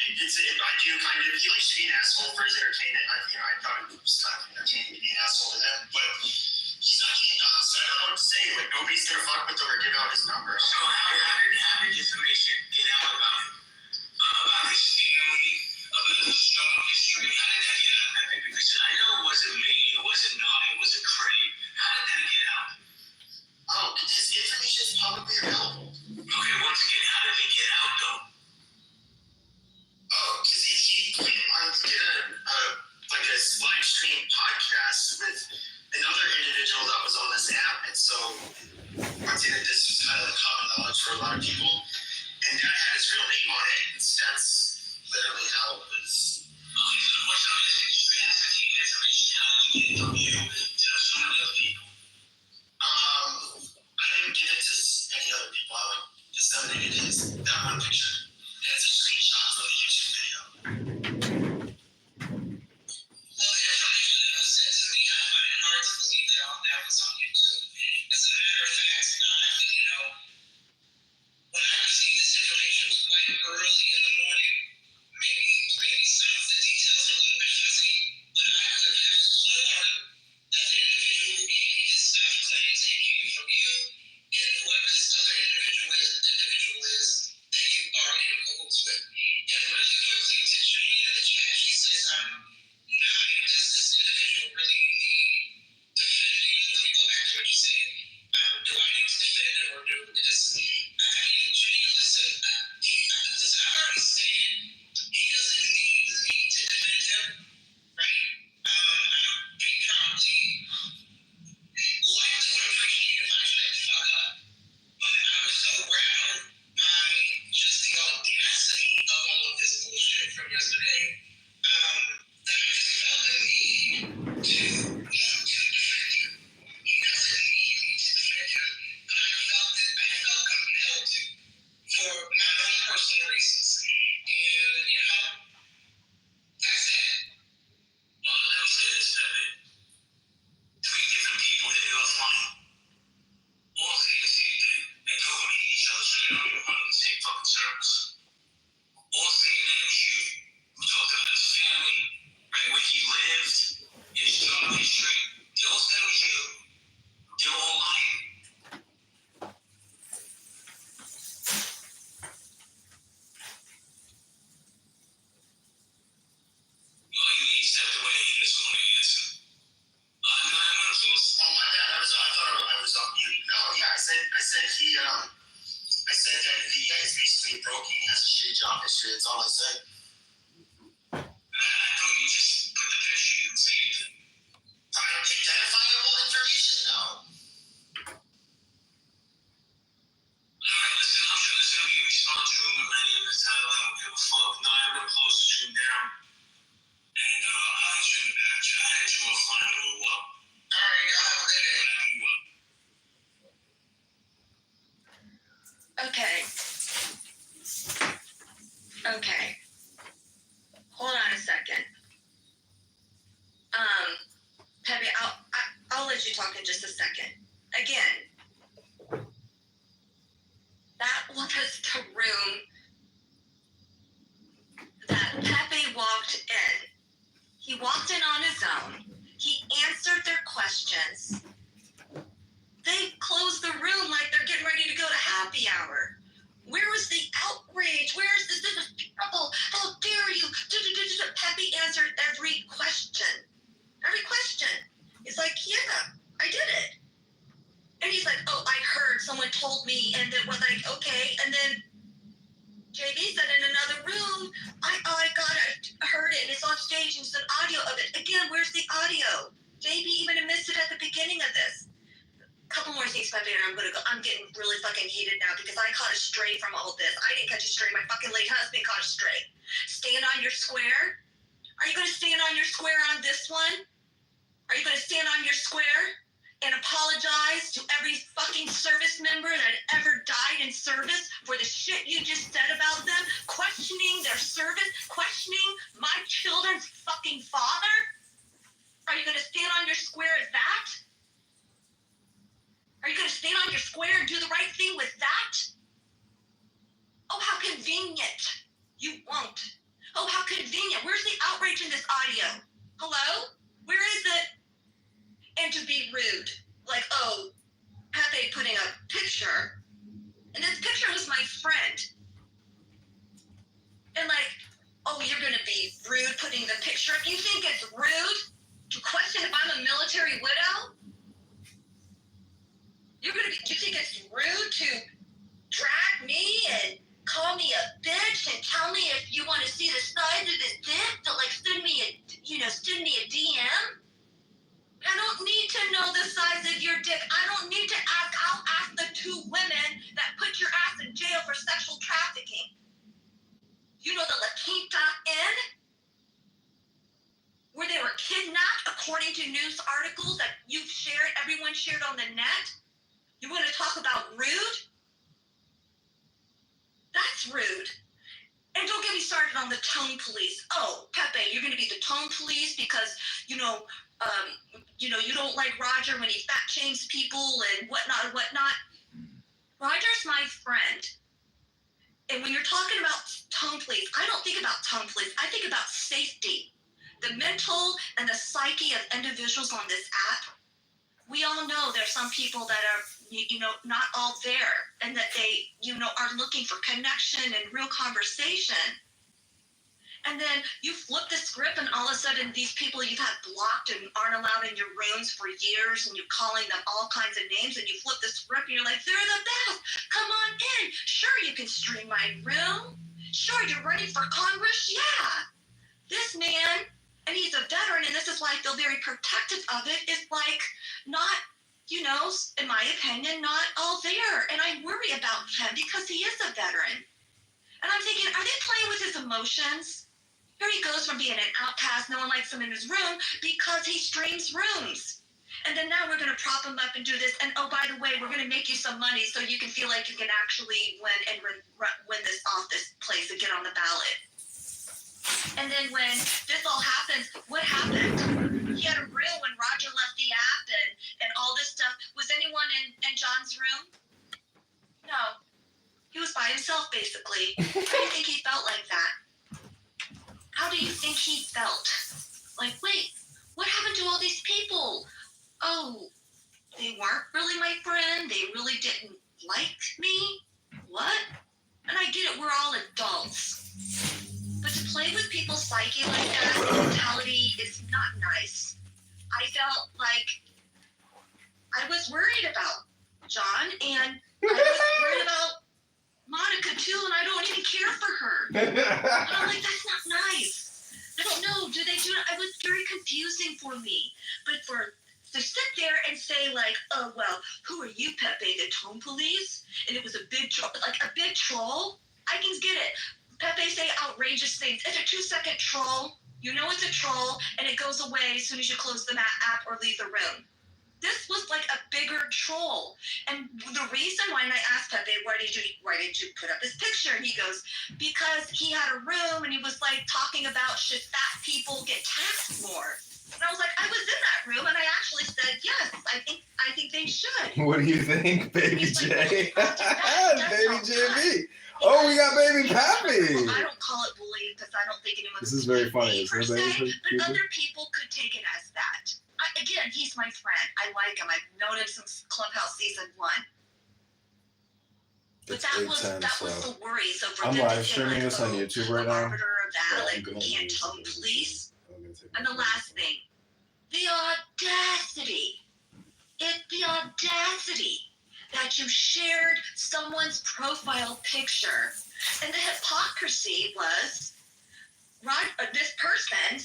I do kind of. He likes to be an asshole for his entertainment. I thought it was kind of entertaining to be an asshole to him, but he's not getting us. I don't know what to say. Like nobody's gonna fuck with him or give out his number. So how did information get out about him? About his family, about his strong history? How did that get out? Because I know it wasn't me, it wasn't Nobby, it wasn't Craig. How did that get out? Oh, because his information is publicly available. Okay, once again, how did it get out though? Oh, because he did like a live stream podcast with another individual that was on this app, and so once again, this was kind of common knowledge for a lot of people, and that had his real name on it, and that's literally how it was. Okay, so the question I'm asking is, you have to take the information, how did you get it from you to so many other people? I didn't give it to any other people. I disseminated that one picture, and it's a screenshot from the YouTube video. Well, the information that was sent to me, I find it hard to believe that all that was on YouTube. As a matter of fact, when I received this information quite early in the morning, maybe some of the details are a little bit fuzzy, but I could have sworn that the individual who gave me this stuff claims that it came from you, and whoever this other individual is that you are in cahoots with. And really quickly, to Janine in the chat, she says, does this individual really need defending? Let me go back to what you said. Do I need to defend him, or do it just... Janine, listen, I've already stated, he doesn't need me to defend him, right? He probably likely would appreciate if I shut the fuck up. But I was so rattled by just the audacity of all of this bullshit from yesterday, that I just felt the need to want to defend him. He doesn't need me to defend him, but I felt compelled to, for my own personal reasons. And, that's that. Well, let me say this, Pepe. 3 different people hit me offline, all saying the same thing, and told me to hate each other so they don't even run in the same fucking circles. All saying that it was you. We talked about his family, right, where he lived, his job history. They all said it was you. They're all lying. Well, he stepped away. He doesn't want to answer. No, I'm going to close. Oh my bad. I thought I was on mute. No, yeah, I said that he's basically broke. He has a shitty job history. That's all I said. I thought you just put the picture. You didn't say anything. Identifiable information? No. Alright, listen, I'm sure there's going to be a response room with many of this title. I don't give a fuck. No, I'm going to close this room down. And I'll hit you in the back. I'll hit you offline in a little while. Alright, y'all have a good day. Okay. Hold on a second. Pepe, I'll let you talk in just a second. Again, that was the room that Pepe walked in. He walked in on his own. He answered their questions. They closed the room like they're getting ready to go to happy hour. Where was the outrage? Where is this? This is terrible. How dare you? Pepe answered every question. Every question. He's like, yeah, I did it. And he's like, oh, I heard. Someone told me. And it was like, okay. And then JB said in another room, I heard it. And it's on stage. And it's an audio of it. Again, where's the audio? JB even missed it at the beginning of this. Couple more things, Pepe, and I'm gonna go. I'm getting really fucking heated now because I caught a stray from all this. I didn't catch a stray. My fucking late husband caught a stray. Stand on your square. Are you gonna stand on your square on this one? Are you gonna stand on your square and apologize to every fucking service member that ever died in service for the shit you just said about them, questioning their service, questioning my children's fucking father? Are you gonna stand on your square as that? Are you going to stand on your square and do the right thing with that? Oh, how convenient. You won't. And this picture was my friend. And like, oh, you're gonna be rude putting the picture up. You think it's rude to question if I'm a military widow? You think it's rude to drag me and call me a bitch and tell me if you want to see the size of his dick to like send me a DM? I don't need to know the size of your dick. I don't need to ask. I'll ask the 2 women that put your ass in jail for sexual trafficking. You know the La Quinta Inn? Where they were kidnapped, according to news articles that everyone shared on the net? You want to talk about rude? That's rude. And don't get me started on the tone police. Oh, Pepe, you're going to be the tone police because, you don't like Roger when he fat shames people and whatnot. Roger's my friend. And when you're talking about tone police, I don't think about tone police. I think about safety. The mental and the psyche of individuals on this app. We all know there's some people that are, not all there and that they, are looking for connection and real conversation. And then you flip the script and all of a sudden these people you've had blocked and aren't allowed in your rooms for years and you're calling them all kinds of names and you flip the script and you're like, they're the best. Come on in. Sure, you can stream my room. Sure, you're running for Congress. Yeah. This man, and he's a veteran, and this is why I feel very protective of it, is like not, in my opinion, not all there. And I worry about him because he is a veteran. And I'm thinking, are they playing with his emotions? Here he goes from being an outcast, no one likes him in his room because he streams rooms. And then now we're going to prop him up and do this. And oh, by the way, we're going to make you some money so you can feel like you can actually win and win this off this place and get on the ballot. And then when this all happens, what happened? He had a room when Roger left the app and all this stuff. Was anyone in John's room? No. He was by himself, basically. How do you think he felt like that? How do you think he felt? Like, wait, what happened to all these people? Oh, they weren't really my friend. They really didn't like me. What? And I get it, we're all adults. But to play with people's psyche like that, mentality is not nice. I felt like I was worried about John, and I was worried about Monica too, and I don't even care for her. And I'm like, that's not nice. I don't know, do they do it? It was very confusing for me. But to sit there and say like, oh, well, who are you, Pepe, the tone police? And it was a big troll, I can get it. Pepe say outrageous things. It's a 2-second troll. You know it's a troll, and it goes away as soon as you close the app or leave the room. This was like a bigger troll. And the reason why, and I asked Pepe, why did you put up this picture? And he goes, because he had a room and he was like talking about should fat people get taxed more. And I was like, I was in that room and I actually said, yes, I think they should. What do you think, Baby J? Baby JB. Because, Oh, we got Baby Pappy. I don't call it bullying because I don't think anyone. This is very funny. Per se, but other people could take it as that. Again, he's my friend. I like him. I've known him since Clubhouse season 1. But that was the worry. So for I'm them live to say, streaming this on YouTube right now. Arbiter of that, like, we can't tell police. And the last thing, the audacity. It's the audacity that you shared someone's profile picture. And the hypocrisy was, this person,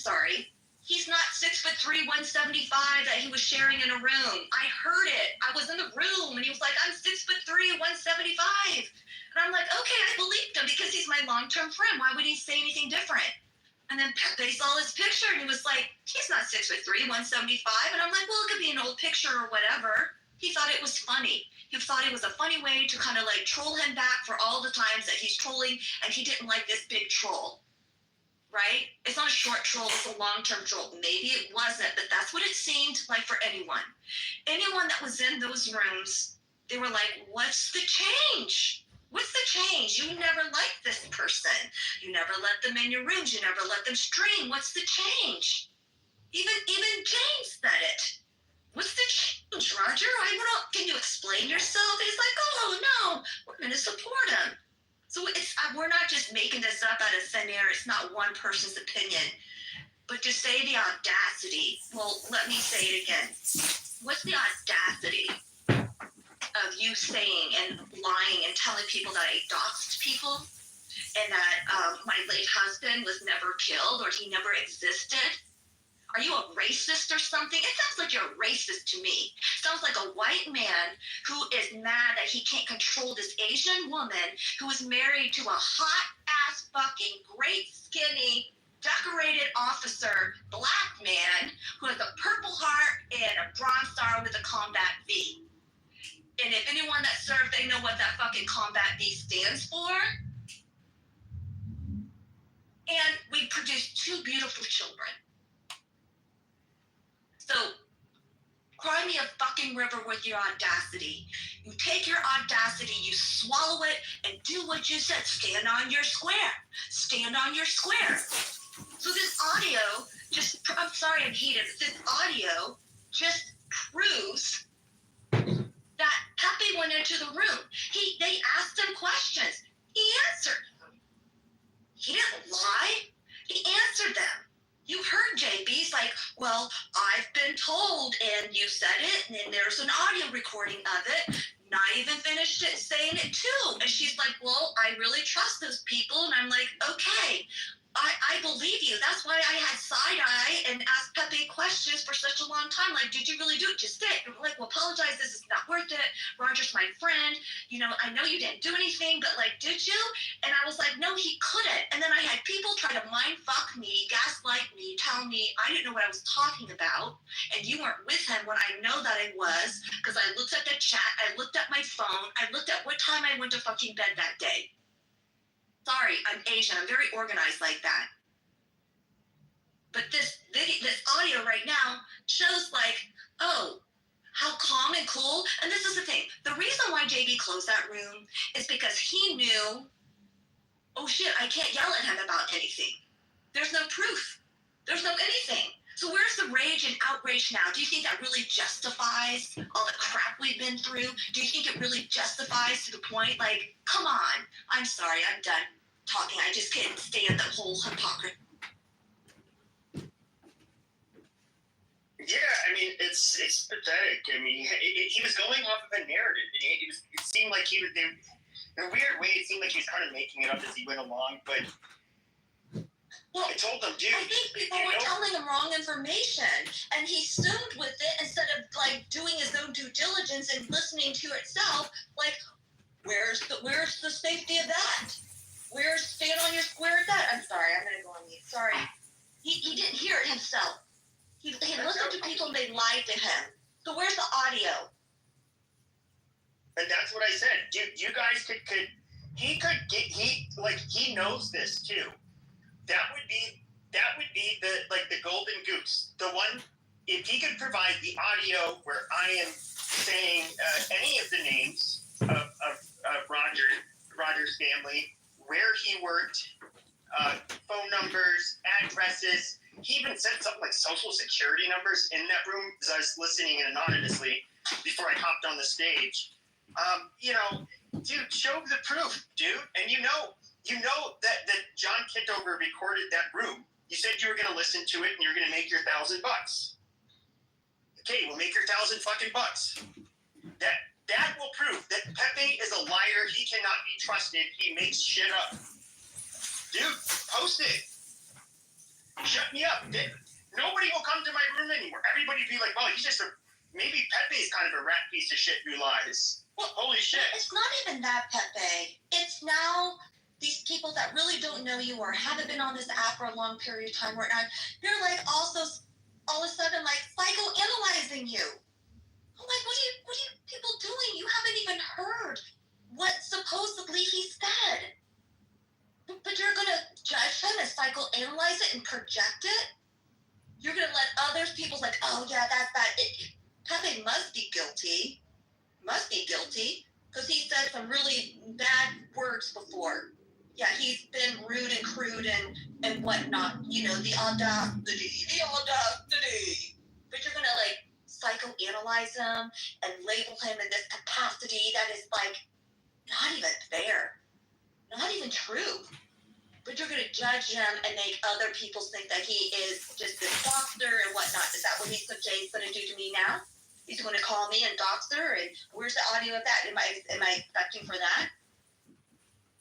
he's not 6'3", 175 that he was sharing in a room. I heard it. I was in the room and he was like, I'm 6'3", 175. And I'm like, okay, I believed him because he's my long-term friend. Why would he say anything different? And then Pepe saw his picture and he was like, he's not 6'3", 175. And I'm like, well, it could be an old picture or whatever. He thought it was funny. He thought it was a funny way to kind of like troll him back for all the times that he's trolling and he didn't like this big troll. Right? It's not a short troll, it's a long-term troll. Maybe it wasn't, but that's what it seemed like for anyone. Anyone that was in those rooms, they were like, what's the change? What's the change? You never liked this person. You never let them in your rooms. You never let them stream. What's the change? Even James said it. What's the change, Roger? Can you explain yourself? And he's like, oh, no, we're Minnesota just making this up out of thin air. It's not one person's opinion. But to say the audacity, well, let me say it again. What's the audacity of you saying and lying and telling people that I doxed people and that my late husband was never killed or he never existed? Are you a racist or something? It sounds like you're a racist to me. Sounds like a white man who is mad that he can't control this Asian woman who is married to a hot-ass fucking great skinny decorated officer, black man who has a Purple Heart and a Bronze Star with a Combat V. And if anyone that served, they know what that fucking Combat V stands for. And we produced 2 beautiful children. So, cry me a fucking river with your audacity. You take your audacity, you swallow it, and do what you said. Stand on your square. Stand on your square. So this audio I'm sorry I'm heated, but this audio just proves that Pepe went into the room. They asked him questions. He answered them. He didn't lie. He answered them. You heard JB's like, well, I've been told, and you said it, and then there's an audio recording of it. Not even finished it saying it too. And she's like, well, I really trust those people. And I'm like, okay, I believe you. That's why I had side-eye and asked Pepe questions for such a long time. Like, did you really do it? Just sit. And we're like, well, apologize. This is not worth it. Roger's my friend. You know, I know you didn't do anything, but like, did you? And I was like, no, he couldn't. And then I had people try to mind fuck me, gaslight me, tell me I didn't know what I was talking about. And you weren't with him when I know that I was, because I looked at the chat. I looked at my phone. I looked at what time I went to fucking bed that day. Sorry, I'm Asian. I'm very organized like that. But this audio right now shows like, oh, how calm and cool. And this is the thing. The reason why JB closed that room is because he knew, oh shit, I can't yell at him about anything. There's no proof. There's no anything. So where's the rage and outrage now? Do you think that really justifies all the crap we've been through? Do you think it really justifies to the point, like, come on. I'm sorry, I'm done talking. I just can't stand the whole hypocrisy. Yeah, I mean, it's pathetic. I mean, he was going off of a narrative. It seemed like he was, in a weird way, it seemed like he was kind of making it up as he went along, but well, I told him, dude. I think people were telling him wrong information, and he assumed with it instead of like doing his own due diligence and listening to itself. Like, where's the safety of that? Where's stand on your square at that? I'm sorry, I'm gonna go on mute. Sorry, he didn't hear it himself. He listened to people and they lied to him. So where's the audio? And that's what I said, dude. You guys he knows this too. That would be the golden goose. The one, if he could provide the audio where I am saying any of the names of Roger's family, where he worked, phone numbers, addresses. He even said something like social security numbers in that room because I was listening in anonymously before I hopped on the stage. Dude, show the proof, dude. And you know that John Kitover recorded that room. You said you were going to listen to it and you're going to make your $1,000. Okay, we'll make your $1,000 fucking bucks. That will prove that Pepe is a liar. He cannot be trusted. He makes shit up. Dude, post it. Shut me up. Nobody will come to my room anymore. Everybody be like, oh, he's just maybe Pepe's kind of a rat piece of shit who lies. Well, holy shit. It's not even that, Pepe. It's now these people that really don't know you or haven't been on this app for a long period of time right now. They're like also all of a sudden like psychoanalyzing you. I'm like, what are you people doing? You haven't even heard what supposedly he said. But you're going to judge him and psychoanalyze it and project it? You're going to let other people like, oh, yeah, that's that. Pepe must be guilty. Because he said some really bad words before. Yeah, he's been rude and crude and whatnot. You know, the audacity. But you're going to, like, psychoanalyze him and label him in this capacity that is, like, not even fair. Not even true. But you're going to judge him and make other people think that he is just this doxer and whatnot. Is that what Jay's going to do to me now? He's going to call me a doxer, and where's the audio of that? Am I expecting for that?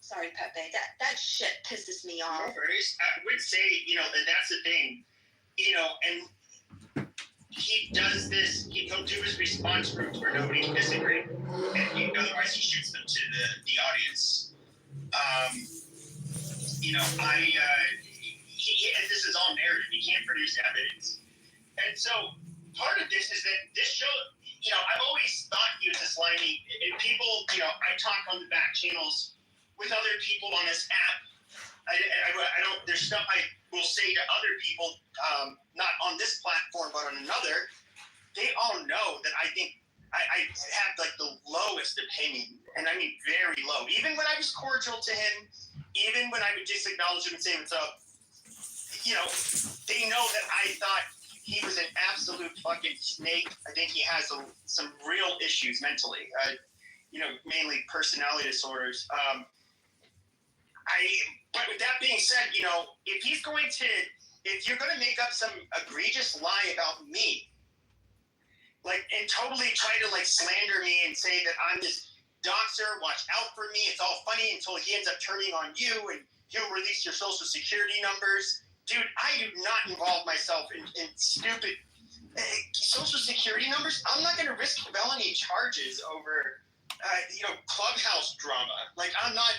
Sorry, Pepe. That shit pisses me off. No worries. I would say, that's the thing, and he does this. He'll do his response groups where nobody can disagree, and otherwise he shoots them to the audience. This is all narrative. He can't produce evidence, and so part of this is that this show. I've always thought he was a slimy. And people, I talk on the back channels with other people on this app. I don't. There's stuff I will say to other people, not on this platform, but on another. They all know that I think I have like the lowest opinion, and I mean very low. Even when I was cordial to him, even when I would just acknowledge him and say what's up, they know that I thought he was an absolute fucking snake. I think he has some real issues mentally. Mainly personality disorders. But with that being said, if you're going to make up some egregious lie about me, and totally try to slander me and say that I'm this doxer, watch out for me, it's all funny until he ends up turning on you and he'll release your social security numbers. Dude, I do not involve myself in stupid social security numbers. I'm not going to risk felony charges over, clubhouse drama. I'm not.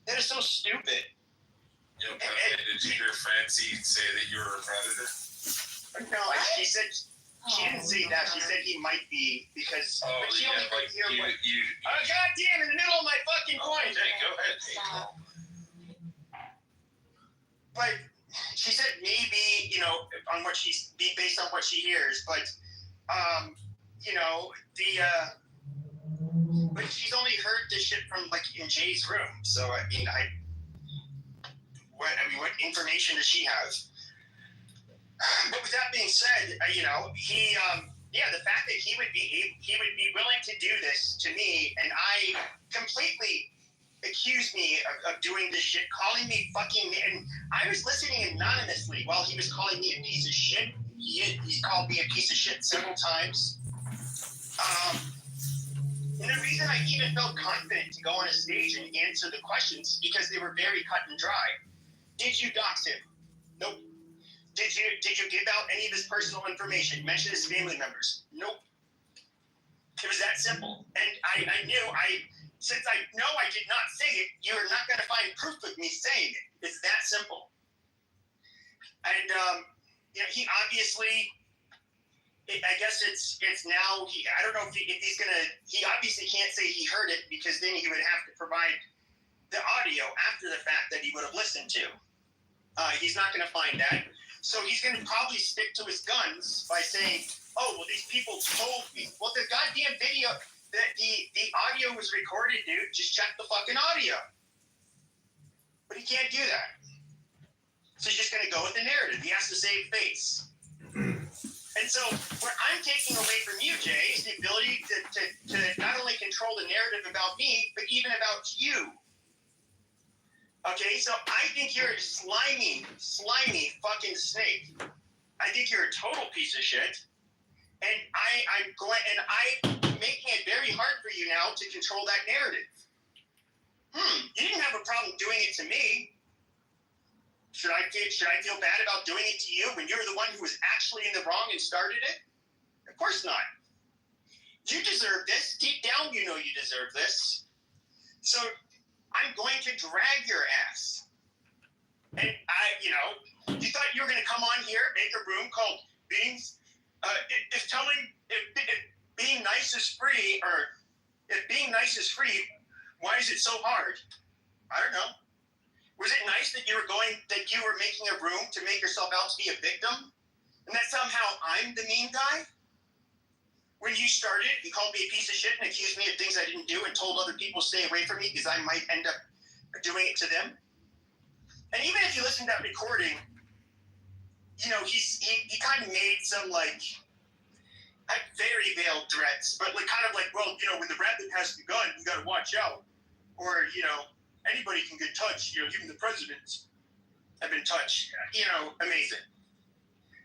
That is so stupid. Did you hear Francie say that you were a predator? No, she said she didn't say that. She said he might be because. But she only could hear what. Oh goddamn! In the middle of my fucking point. Go ahead. But she said maybe on what based on what she hears, but but she's only heard this shit from in Jay's room. So what information does she have? But with that being said, the fact that he would be willing to do this to me, and I completely accused me of doing this shit, calling me fucking, and I was listening anonymously while he was calling me a piece of shit. He's called me a piece of shit several times. And the reason I even felt confident to go on a stage and answer the questions because they were very cut and dry. Did you dox him? Nope. Did you give out any of his personal information? Mention his family members? Nope. It was that simple. And I knew since I know I did not say it, you're not going to find proof of me saying it. It's that simple. And he obviously, I guess it's now. I don't know if he's gonna. He obviously can't say he heard it because then he would have to provide the audio after the fact that he would have listened to. He's not going to find that. So he's going to probably stick to his guns by saying, oh, well, these people told me. Well, the goddamn video, the audio was recorded, dude. Just check the fucking audio. But he can't do that. So he's just going to go with the narrative. He has to save face. And so what I'm taking away from you, Jay, is the ability to not only control the narrative about me, but even about you. Okay, so I think you're a slimy fucking snake. I think you're a total piece of shit. And I'm making it very hard for you now to control that narrative. You didn't have a problem doing it to me. Should I feel bad about doing it to you when you're the one who was actually in the wrong and started it? Of course not. You deserve this. Deep down, you know you deserve this. So I'm going to drag your ass. And you thought you were going to come on here, make a room called being nice is free, or if being nice is free, why is it so hard? I don't know. Was it nice that you were making a room to make yourself out to be a victim? And that somehow I'm the mean guy? When you started, you called me a piece of shit and accused me of things I didn't do and told other people to stay away from me because I might end up doing it to them. And even if you listen to that recording, he kind of made some very veiled threats, but when the rabbit has the gun, you got to watch out. Or, anybody can get touched, even the presidents have been touched, amazing.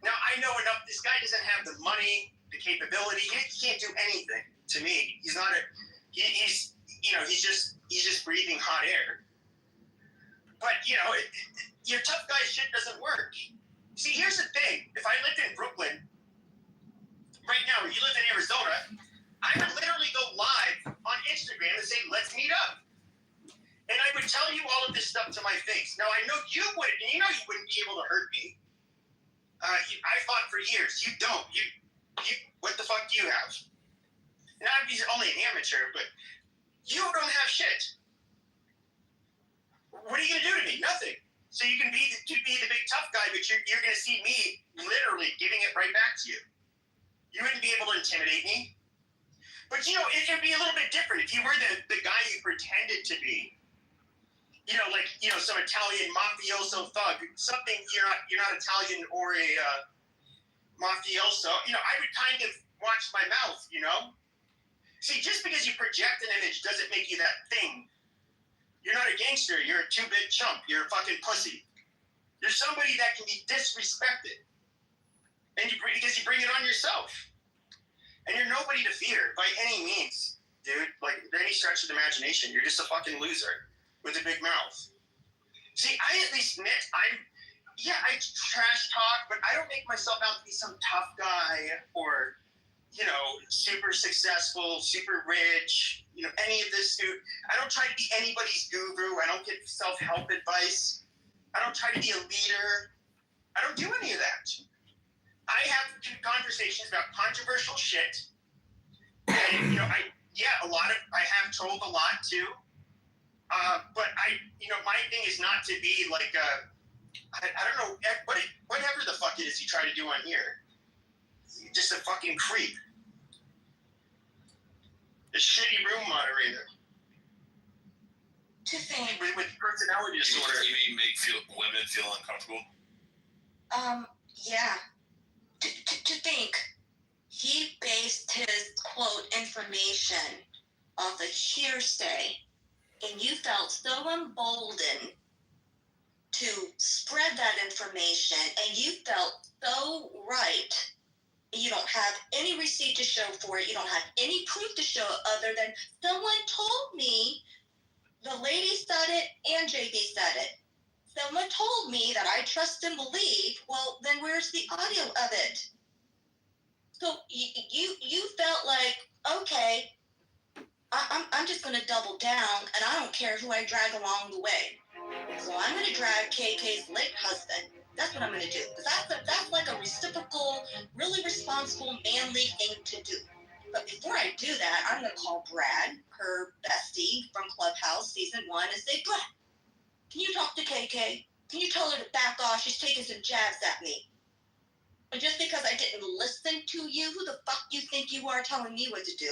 Now, I know enough, this guy doesn't have the money, the capability, he can't do anything to me. He's not he's just breathing hot air. But, your tough guy shit doesn't work. See, here's the thing. If I lived in Brooklyn, right now, you live in Arizona, I would literally go live on Instagram and say, let's meet up. And I would tell you all of this stuff to my face. Now, I know you wouldn't, you wouldn't be able to hurt me. I fought for years. You don't. You what the fuck do you have? And I'm only an amateur, but you don't have shit. What are you going to do to me? Nothing. So you can be the big tough guy, but you're going to see me literally giving it right back to you. You wouldn't be able to intimidate me. But, it would be a little bit different if you were the guy you pretended to be. Some Italian mafioso thug. Something you're not Italian or a mafioso. I would kind of watch my mouth, See, just because you project an image doesn't make you that thing. You're not a gangster. You're a two-bit chump. You're a fucking pussy. You're somebody that can be disrespected. And because you bring it on yourself. And you're nobody to fear by any means, dude. Like, any stretch of the imagination, you're just a fucking loser with a big mouth. See, I at least admit, I trash talk, but I don't make myself out to be some tough guy or, super successful, super rich, any of this, dude. I don't try to be anybody's guru. I don't give self-help advice. I don't try to be a leader. I don't do any of that. I have conversations about controversial shit. And, I have trolled a lot too. But my thing is not to be like I don't know, whatever the fuck it is you try to do on here. You're just a fucking creep. A shitty room moderator. To think. With personality disorder. You mean make women feel uncomfortable? Yeah. To think, he based his quote information off of hearsay, and you felt so emboldened to spread that information, and you felt so right. You don't have any receipt to show for it. You don't have any proof to show other than someone told me. The lady said it and JB said it. Someone told me that I trust and believe. Well, then where's the audio of it? So you felt like, okay, I'm just going to double down, and I don't care who I drag along the way. So I'm going to drag KK's late husband. That's what I'm going to do. Because that's like a reciprocal, really responsible, manly thing to do. But before I do that, I'm going to call Brad, her bestie from Clubhouse Season 1, and say, Brad, can you talk to KK? Can you tell her to back off? She's taking some jabs at me. And just because I didn't listen to you, who the fuck you think you are telling me what to do?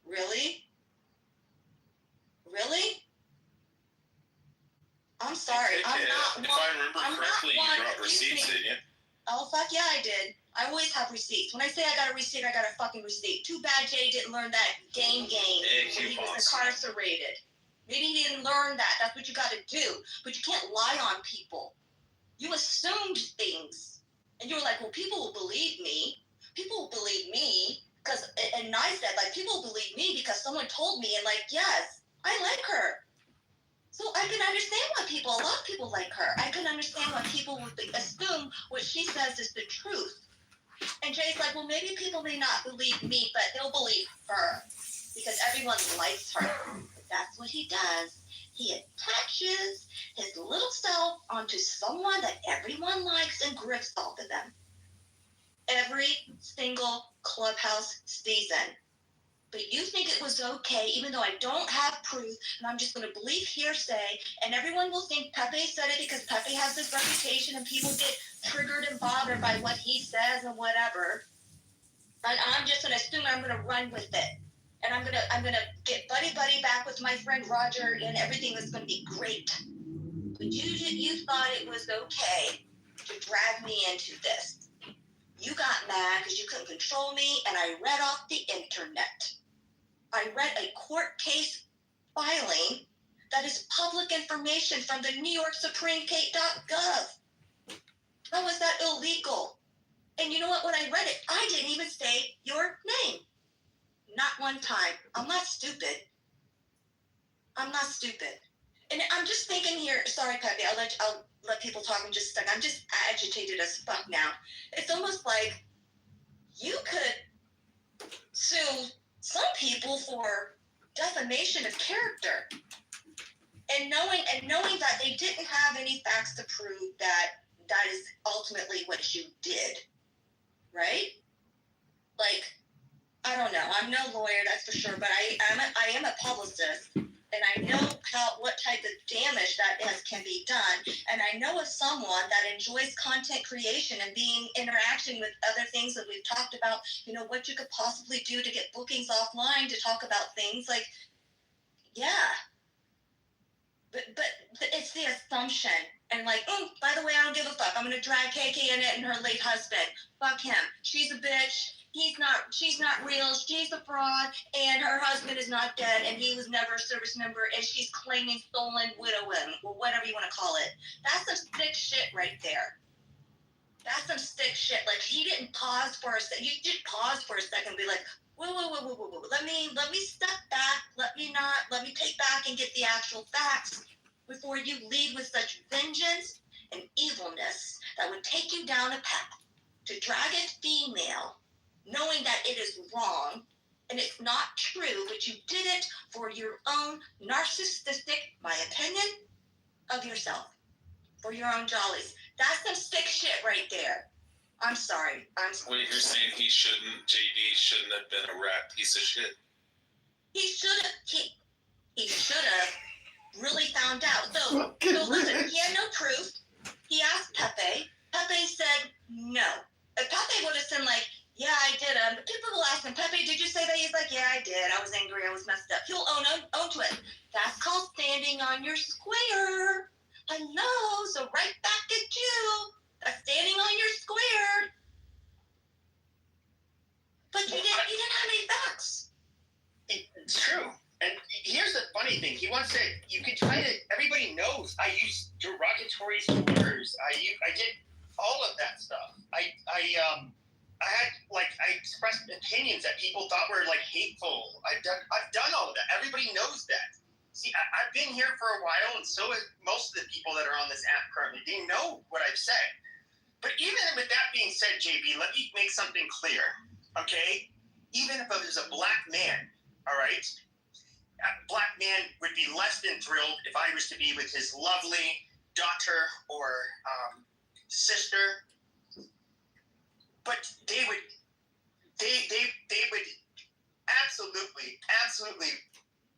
Really? Really? I'm sorry. If I remember correctly, you brought receipts, didn't you? Oh, fuck yeah, I did. I always have receipts. When I say I got a receipt, I got a fucking receipt. Too bad Jay didn't learn that game when he was incarcerated. Maybe he didn't learn that. That's what you got to do. But you can't lie on people. You assumed things. And you were like, well, people will believe me. People will believe me. And I said, like, people will believe me because someone told me. And, like, yes, I like her. So I can understand why a lot of people like her. I can understand why people would assume what she says is the truth. And Jay's like, well, maybe people may not believe me, but they'll believe her because everyone likes her. That's what he does. He attaches his little self onto someone that everyone likes and grifts off of them. Every single Clubhouse season. But you think it was okay, even though I don't have proof, and I'm just going to believe hearsay, and everyone will think Pepe said it because Pepe has this reputation, and people get triggered and bothered by what he says and whatever. And I'm just going to assume I'm going to run with it. And I'm gonna get buddy back with my friend Roger, and everything is going to be great. But you thought it was okay to drag me into this. You got mad because you couldn't control me, and I read off the internet. I read a court case filing that is public information from the New York Supreme.gov. How is that illegal? And you know what? When I read it, I didn't even say your name. Not one time. I'm not stupid. I'm not stupid. And I'm just thinking here, sorry, Pepe, I'll let people talk in just a second. I'm just agitated as fuck now. It's almost like you could sue some people for defamation of character. And knowing that they didn't have any facts to prove that is ultimately what you did. Right? Like, I don't know. I'm no lawyer, that's for sure, but I am a publicist, and I know what type of damage that can be done. And I know of someone that enjoys content creation and being interaction with other things that we've talked about. You know, what you could possibly do to get bookings offline to talk about things like, yeah. But it's the assumption. And like, oh, by the way, I don't give a fuck. I'm gonna drag KK in it and her late husband. Fuck him. She's a bitch. She's not real. She's a fraud. And her husband is not dead. And he was never a service member. And she's claiming stolen widowing, or whatever you want to call it. That's some sick shit right there. That's some sick shit. Like, he didn't pause for a second. You did pause for a second and be like, whoa. Let me step back. Let me take back and get the actual facts before you lead with such vengeance and evilness that would take you down a path to drag a female, knowing that it is wrong and it's not true, but you did it for your own narcissistic, my opinion, of yourself, for your own jollies. That's some sick shit right there. I'm sorry. Wait, you're saying JD shouldn't have been a rat piece of shit? He should have really found out. So listen, he had no proof. He asked Pepe. Pepe said no. If Pepe would have said like, yeah, I did. People will ask him, Pepe, did you say that? He's like, yeah, I did. I was angry. I was messed up. He'll own to it. That's called standing on your square. Hello. So right back at you. That's standing on your square. But you didn't have any facts. It's true. And here's the funny thing. He wants to, you can try to, everybody knows I use derogatory slurs. I did all of that stuff. I expressed opinions that people thought were like hateful. I've done all of that. Everybody knows that. See, I've been here for a while, and so have most of the people that are on this app currently. They know what I've said. But even with that being said, JB, let me make something clear, okay? Even if it was a black man, all right? A black man would be less than thrilled if I was to be with his lovely daughter or sister. But they would absolutely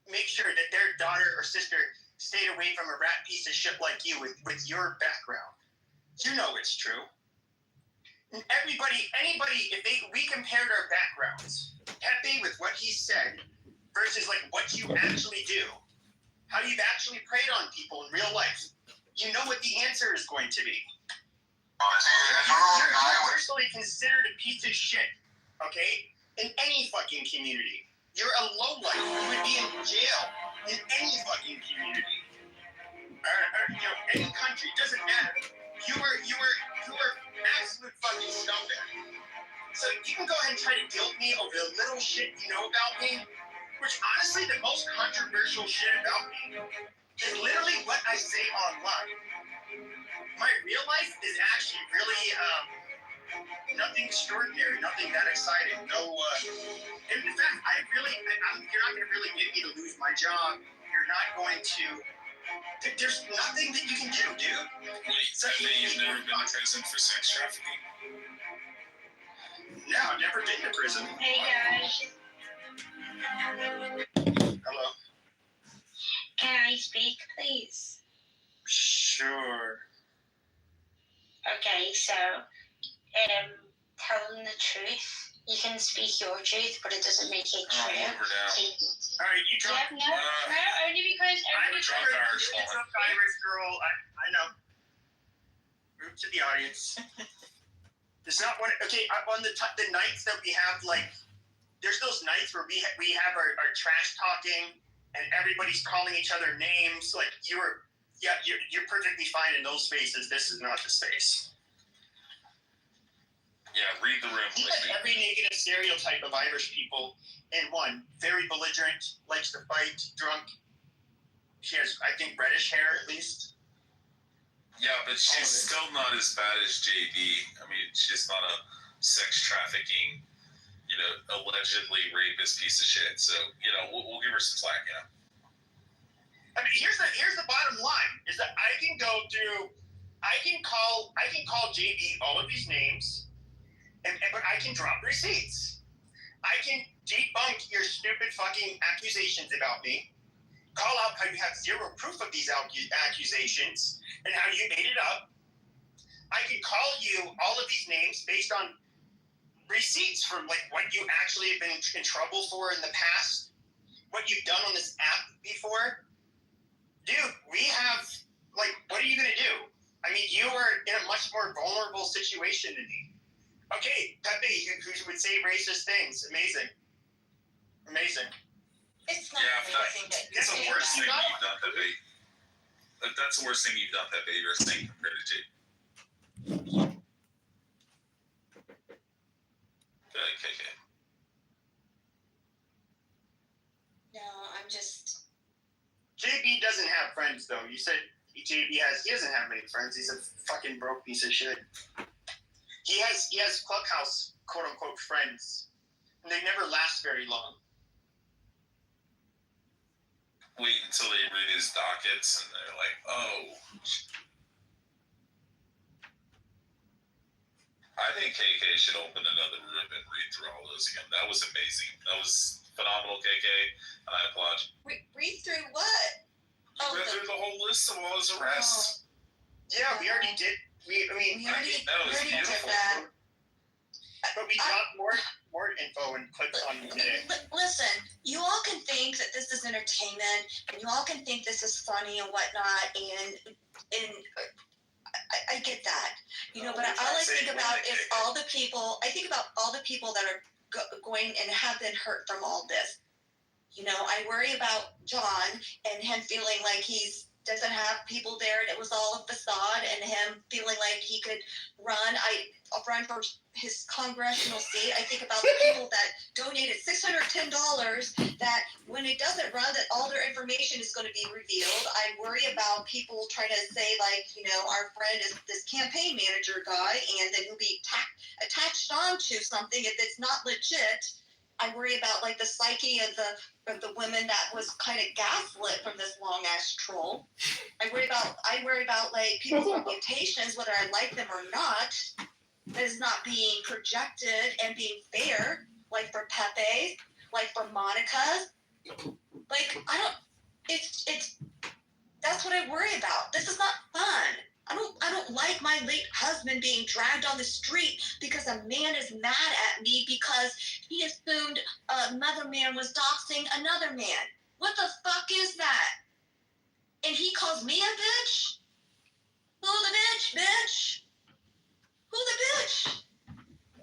make sure that their daughter or sister stayed away from a rat piece of shit like you with your background. You know it's true. And anybody, if we compared our backgrounds, Pepe with what he said versus like what you actually do, how you've actually preyed on people in real life, you know what the answer is going to be. You're personally considered a piece of shit, okay? In any fucking community. You're a lowlife. You would be in jail in any fucking community. Or any country, doesn't matter. You were absolute fucking scumbag. So you can go ahead and try to guilt me over the little shit you know about me, which honestly, the most controversial shit about me is literally what I say online. My real life is actually really nothing extraordinary, nothing that exciting. No, and in fact, you're not going to really get me to lose my job. You're not going to. There's nothing that you can do, dude. Wait, so you've never been in prison for sex trafficking? No, I've never been to prison. Hey guys, Hello. can I speak, please? Sure. Okay, so, tell them the truth. You can speak your truth, but it doesn't make it true. We're down. All right, you talk. Yeah, no, only because I'm a drunk Irish woman. Irish girl. I know. Move to the audience. There's not one. Okay, on the nights that we have, like, there's those nights where we have our trash talking, and everybody's calling each other names. Like you're perfectly fine in those spaces. This is not the space. Yeah, read the room. He has every negative stereotype of Irish people in one. Very belligerent, likes to fight, drunk. She has, I think, reddish hair at least. Yeah, but she's still not as bad as JD. I mean, she's not a sex trafficking, allegedly rapist piece of shit. So, we'll give her some slack, I mean, here's the bottom line: is that I can call JB all of these names, but I can drop receipts. I can debunk your stupid fucking accusations about me. Call out how you have zero proof of these accusations and how you made it up. I can call you all of these names based on receipts from like what you actually have been in trouble for in the past, what you've done on this app before. Dude, we have, like, what are you going to do? I mean, you are in a much more vulnerable situation than me. Okay, Pepe, who would say racist things. Amazing. It's not Yeah, amazing. it's the worst thing you've done, Pepe. That's the worst thing you've done, Pepe. You're saying compared to JD. KK. No, I'm just. JB doesn't have friends, though. You said he doesn't have many friends. He's a fucking broke piece of shit. He has Clubhouse, quote unquote, friends, and they never last very long. Wait until they read his dockets and they're like, oh. I think KK should open another room and read through all those again. That was amazing. That was phenomenal, KK, and I applaud you. Read through what? Read through the whole list of all his arrests. Yeah, we already did. We already did that. But we got more info and clips on today. Listen, you all can think that this is entertainment, and you all can think this is funny and whatnot, and I get that, but all I think about is all the people. I think about all the people that are going and have been hurt from all this. I worry about John and him feeling like doesn't have people there and it was all a facade, and him feeling like he could run. I'll run for his congressional seat. I think about the people that donated $610 that when it doesn't run, that all their information is going to be revealed. I worry about people trying to say our friend is this campaign manager guy, and then he'll be attached onto something if it's not legit. I worry about the psyche of the women that was kind of gaslit from this long ass troll. I worry about people's reputations, whether I like them or not, that is not being projected and being fair. Like for Pepe, like for Monica. That's what I worry about. This is not fun. I don't like my late husband being dragged on the street because a man is mad at me because he assumed another man was doxing another man. What the fuck is that? And he calls me a bitch? Who the bitch? Who the bitch?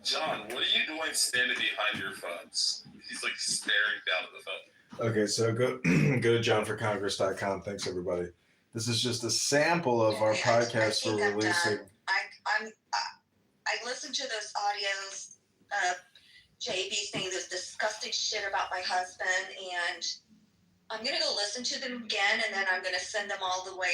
John, what are you doing standing behind your phones? He's staring down at the phone. Okay, so go to johnforcongress.com. Thanks, everybody. This is just a sample of our podcast we're releasing. I listened to those audios of JB saying this disgusting shit about my husband, and I'm going to go listen to them again, and then I'm going to send them all to my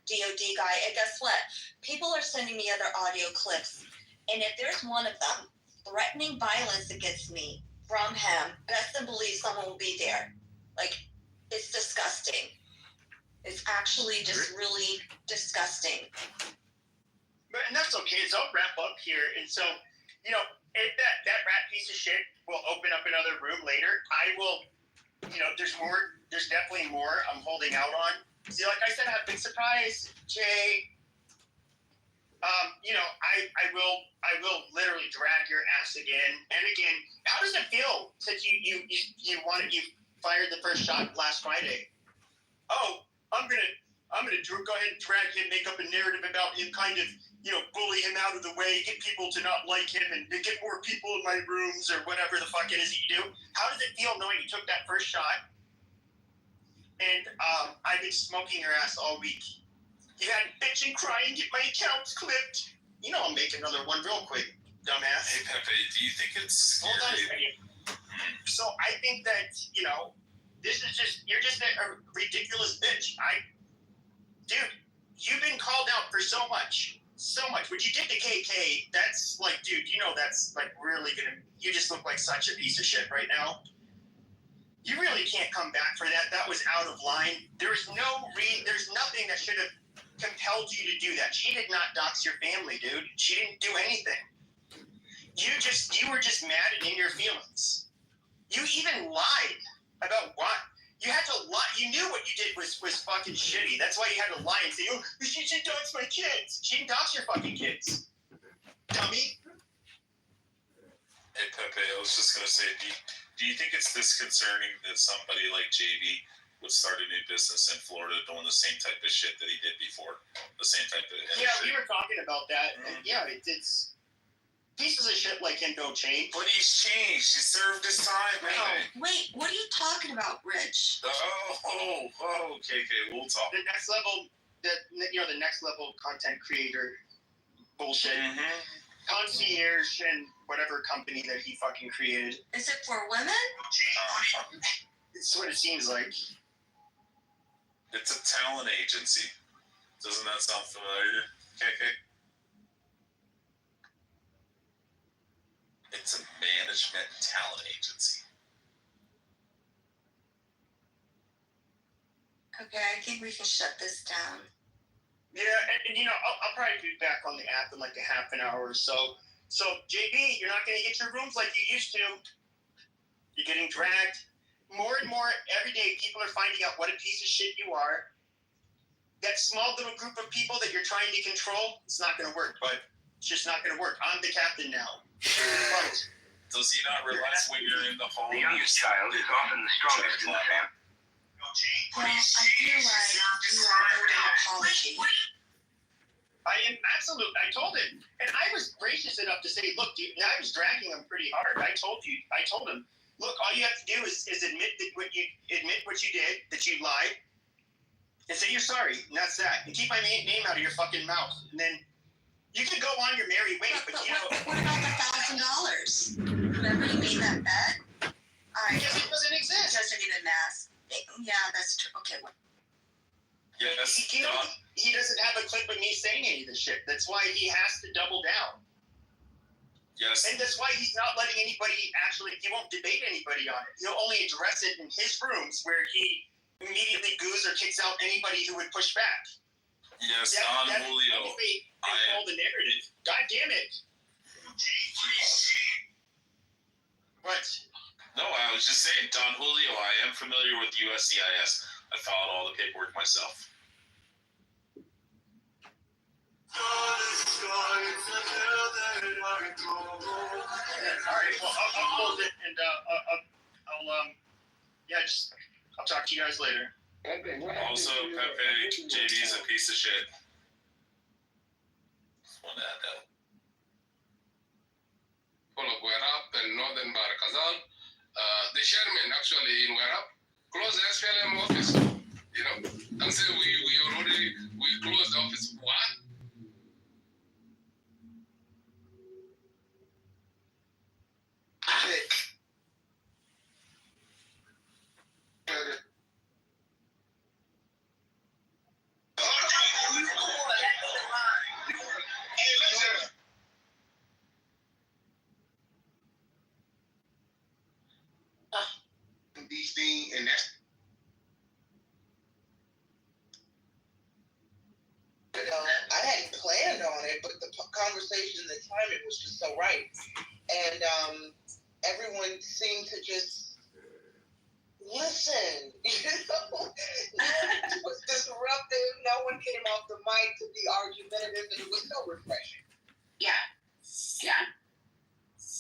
DOD guy. And guess what? People are sending me other audio clips, and if there's one of them threatening violence against me from him, best and believe someone will be there. It's disgusting. It's actually just really disgusting. And that's okay. So I'll wrap up here. And so, if that rat piece of shit will open up another room later, I will, there's more. There's definitely more I'm holding out on. See, like I said, I've been surprised, Jay. I will literally drag your ass again and again. How does it feel since you fired the first shot last Friday? Oh, I'm gonna go ahead and drag him, make up a narrative about him, kind of, bully him out of the way, get people to not like him, and get more people in my rooms or whatever the fuck it is that you do. How does it feel knowing you took that first shot and I've been smoking your ass all week. You had bitch and crying, get my accounts clipped. You know I'll make another one real quick, dumbass. Hey Pepe, do you think it's Hold on a scary? second. So I think that, this is you're just a ridiculous bitch. Dude, you've been called out for so much. So much. What you did to KK, that's like, dude, that's like really you just look like such a piece of shit right now. You really can't come back for that. That was out of line. There's nothing that should have compelled you to do that. She did not dox your family, dude. She didn't do anything. You were just mad and in your feelings. You even lied about what? You had to lie. You knew what you did was fucking shitty. That's why you had to lie and say, oh, she dox my kids. She didn't dox your fucking kids. Dummy. Hey Pepe, I was just gonna say, do you think it's disconcerting that somebody like JB would start a new business in Florida doing the same type of shit that he did before? The same type of industry? Yeah, we were talking about that. And yeah, it's pieces of shit like him don't change. But he's changed. He served his time, man. Wait, what are you talking about, Rich? Okay, we'll talk. The next level, the next level content creator bullshit. Mm-hmm. Concierge and whatever company that he fucking created. Is it for women? It's what it seems like. It's a talent agency. Doesn't that sound familiar? Okay. It's a management talent agency. Okay, I think we can shut this down. Yeah, and I'll probably be back on the app in like a half an hour or so. So, JB, you're not going to get your rooms like you used to. You're getting dragged. More and more every day, people are finding out what a piece of shit you are. That small little group of people that you're trying to control, it's not going to work, but it's just not going to work. I'm the captain now. Does he not realize when you're in the home? The youngest child is often the strongest in the family. Well, I feel like you are owed an apology. I am absolute. I told him, and I was gracious enough to say, "Look, dude." And I was dragging him pretty hard. I told him, "Look, all you have to do is admit what you did, that you lied, and say you're sorry, and that's that. And keep my name out of your fucking mouth. And then you can go on your merry way." But what about the $1,000? Remember you made that bet? All right. Because it doesn't exist. It doesn't even mask. Yeah, that's true. Okay. Yes. He doesn't have a clip of me saying any of this shit. That's why he has to double down. Yes. And that's why he's not letting anybody he won't debate anybody on it. He'll only address it in his rooms where he immediately goos or kicks out anybody who would push back. Yes, Don Julio. Control the narrative. God damn it. What? No, I was just saying, Don Julio, I am familiar with USCIS. I filed all the paperwork myself. Alright, well, I'll close it and I'll talk to you guys later. Also, Pepe, JD's a piece of shit. Just want to add that. Full of Werap and Northern Barakazal. The chairman actually in Werap closed the SPLM office, and say we closed the office. What? These things, and that's I hadn't planned on it, but the conversation, the timing was just so right, and everyone seemed to just listen. No one was disruptive. No one came off the mic to be argumentative, and it was so refreshing. Yeah.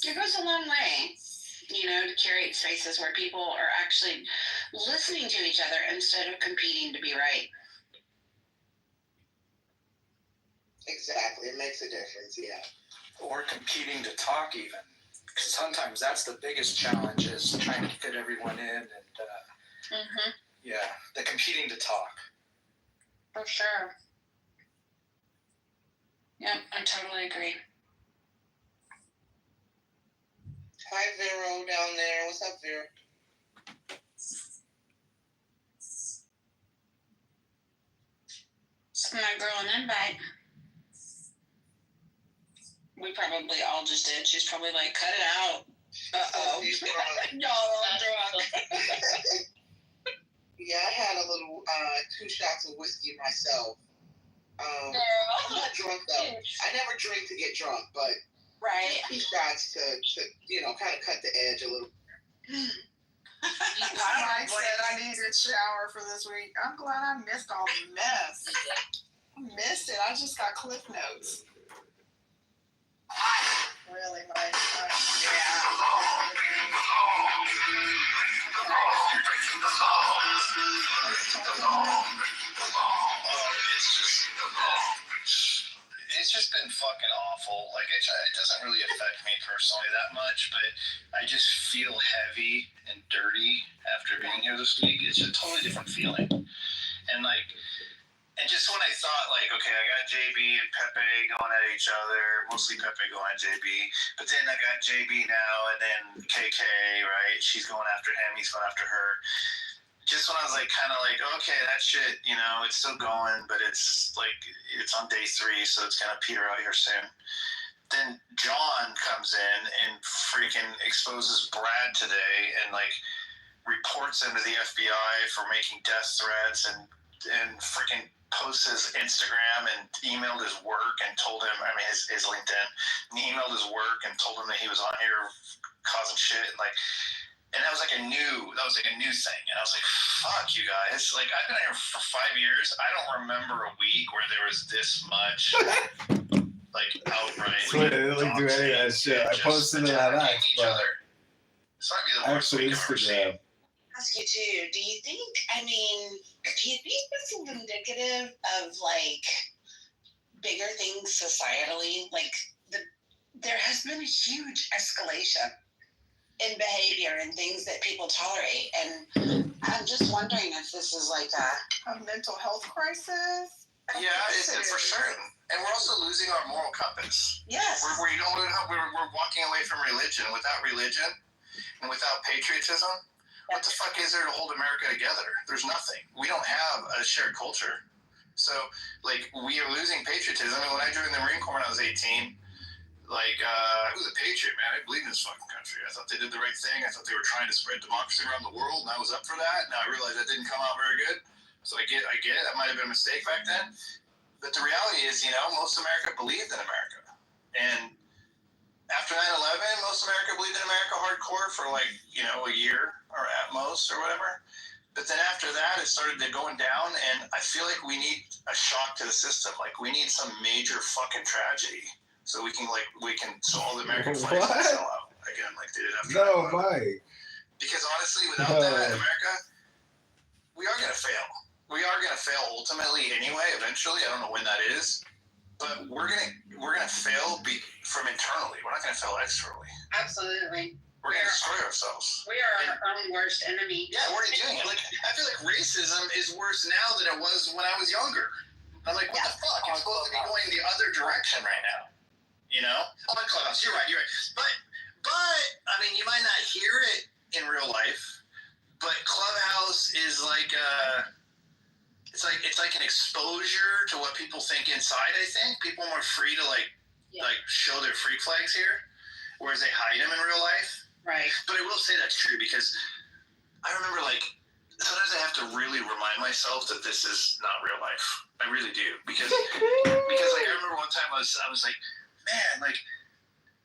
It goes a long way, to curate spaces where people are actually listening to each other instead of competing to be right. Exactly. It makes a difference, yeah. Or competing to talk even. Because sometimes that's the biggest challenge is trying to fit everyone in. And, Mm-hmm. yeah, the competing to talk. For sure. Yep, I totally agree. Hi, Vero down there. What's up, Vero? Send that girl an invite. We probably all just did. She's probably like, cut it out. Uh-oh. Y'all are drunk. Yeah, I had a little 2 shots of whiskey myself. I'm not drunk though. I never drink to get drunk, but Right. 2 shots to kind of cut the edge a little. I said I needed a shower for this week. I'm glad I missed all the mess. I missed it. I just got Cliff Notes. Really nice. It's just been fucking awful. Like, it doesn't really affect me personally that much, but I just feel heavy and dirty after being here this week. It's a totally different feeling. And just when I thought, like, okay, I got JB and Pepe going at each other, mostly Pepe going at JB, but then I got JB now, and then KK, right? She's going after him, he's going after her. Just when I was like, kind of like, okay, that shit, it's still going, but it's like, it's on day 3, so it's gonna peter out here soon. Then John comes in and freaking exposes Brad today and like reports him to the FBI for making death threats and freaking posts his Instagram and emailed his work and told him, his LinkedIn, and he emailed his work and told him that he was on here causing shit and that was like a new thing. And I was like, fuck you guys. Like, I've been here for 5 years. I don't remember a week where there was this much, like, outright. I didn't like do any of that shit. I posted it on X, but actually Instagram. Ask you too, do you think this is indicative of, like, bigger things societally? Like, there has been a huge escalation in behavior and things that people tolerate, and I'm just wondering if this is like a mental health crisis. Yeah, it's for sure. And we're also losing our moral compass. Yes. We're walking away from religion. Without religion and without patriotism, what the fuck is there to hold America together? There's nothing. We don't have a shared culture. So, like, we are losing patriotism. I mean, when I joined the Marine Corps when I was 18, like, I was a patriot, man. I believed in this fucking country. I thought they did the right thing. I thought they were trying to spread democracy around the world, and I was up for that. Now I realize that didn't come out very good. So I get it. That might have been a mistake back then. But the reality is, most America believed in America. And after 9/11, most America believed in America hardcore for, like, a year or at most or whatever. But then after that, it started going down, and I feel like we need a shock to the system. Like, we need some major fucking tragedy. So so all the American flags can sell out again, like they did after. No, Mike. Because honestly, without that, America, we are gonna fail. We are gonna fail ultimately anyway. Eventually, I don't know when that is, but we're gonna fail from internally. We're not gonna fail externally. absolutely. We're gonna destroy ourselves. We are our own worst enemy. Yeah, what are you doing? Like, I feel like racism is worse now than it was when I was younger. I'm like, what the fuck? It's supposed to be going the other direction right now. On Clubhouse, you're right. But I mean, you might not hear it in real life, but Clubhouse is like it's like an exposure to what people think inside. I think people are more free to like show their freak flags here, whereas they hide them in real life. Right. But I will say that's true because I remember, like, sometimes I have to really remind myself that this is not real life. I really do because like I remember one time I was like, man, like,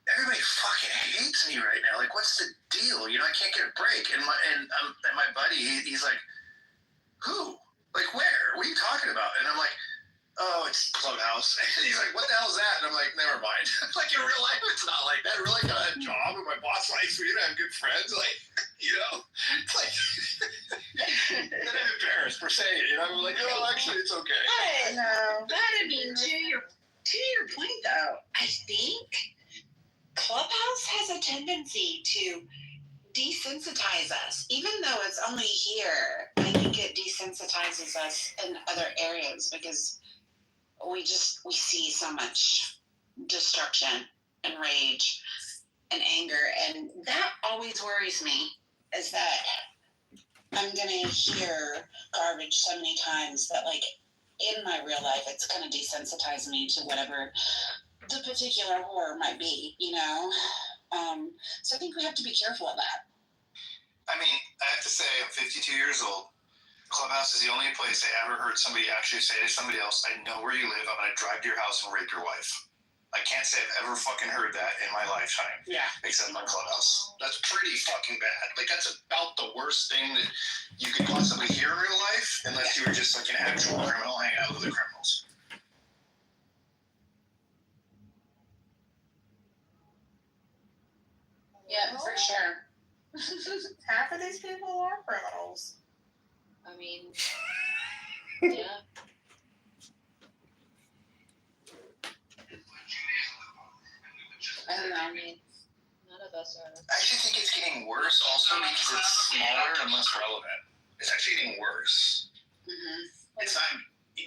everybody fucking hates me right now. Like, what's the deal? I can't get a break. And my buddy, he's like, who? Like, where? What are you talking about? And I'm like, oh, it's Clubhouse. And he's like, what the hell is that? And I'm like, never mind. Like, in real life, it's not like that. In real life, I have a job and my boss likes me and I have good friends. Like, it's like, then I'm embarrassed for saying it. I'm like, oh, actually, it's okay. I know. But I mean, to your point, though, I think Clubhouse has a tendency to desensitize us. Even though it's only here, I think it desensitizes us in other areas because we see so much destruction and rage and anger, and that always worries me, is that I'm gonna hear garbage so many times that, like, in my real life, it's gonna desensitize me to whatever the particular horror might be, you know? So I think we have to be careful of that. I mean, I have to say, I'm 52 years old. Clubhouse is the only place I ever heard somebody actually say to somebody else, I know where you live, I'm gonna drive to your house and rape your wife. I can't say I've ever fucking heard that in my lifetime. Yeah. Except on Clubhouse. That's pretty fucking bad. Like, that's about the worst thing that you could possibly hear in real life, unless you were just like an actual criminal hanging out with other criminals. Yeah, for sure. Half of these people are criminals. I mean, yeah. I don't know. I mean, None of us are. I actually think it's getting worse also because it's smaller and less relevant. It's actually getting worse. It's not,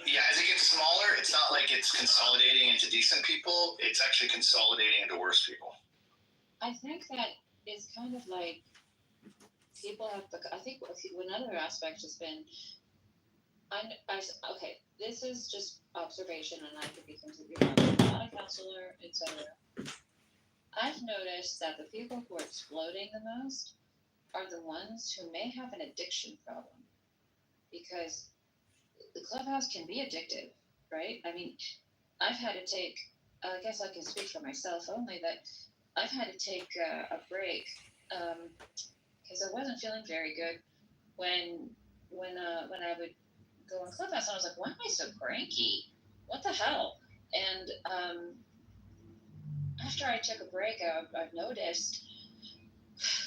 yeah, as it gets smaller, it's not like it's consolidating into decent people. It's actually consolidating into worse people. I think that it's kind of like people have to. I think another aspect has been. Okay, this is just observation, and I could be completely wrong. I'm not a counselor, etc. I've noticed that the people who are exploding the most are the ones who may have an addiction problem, because the Clubhouse can be addictive, right? I mean, I've had to take. I guess I can speak for myself only that I've had to take a break because I wasn't feeling very good when I would go on Clubhouse, and I was like, why am I so cranky? What the hell? And after I took a break, I've noticed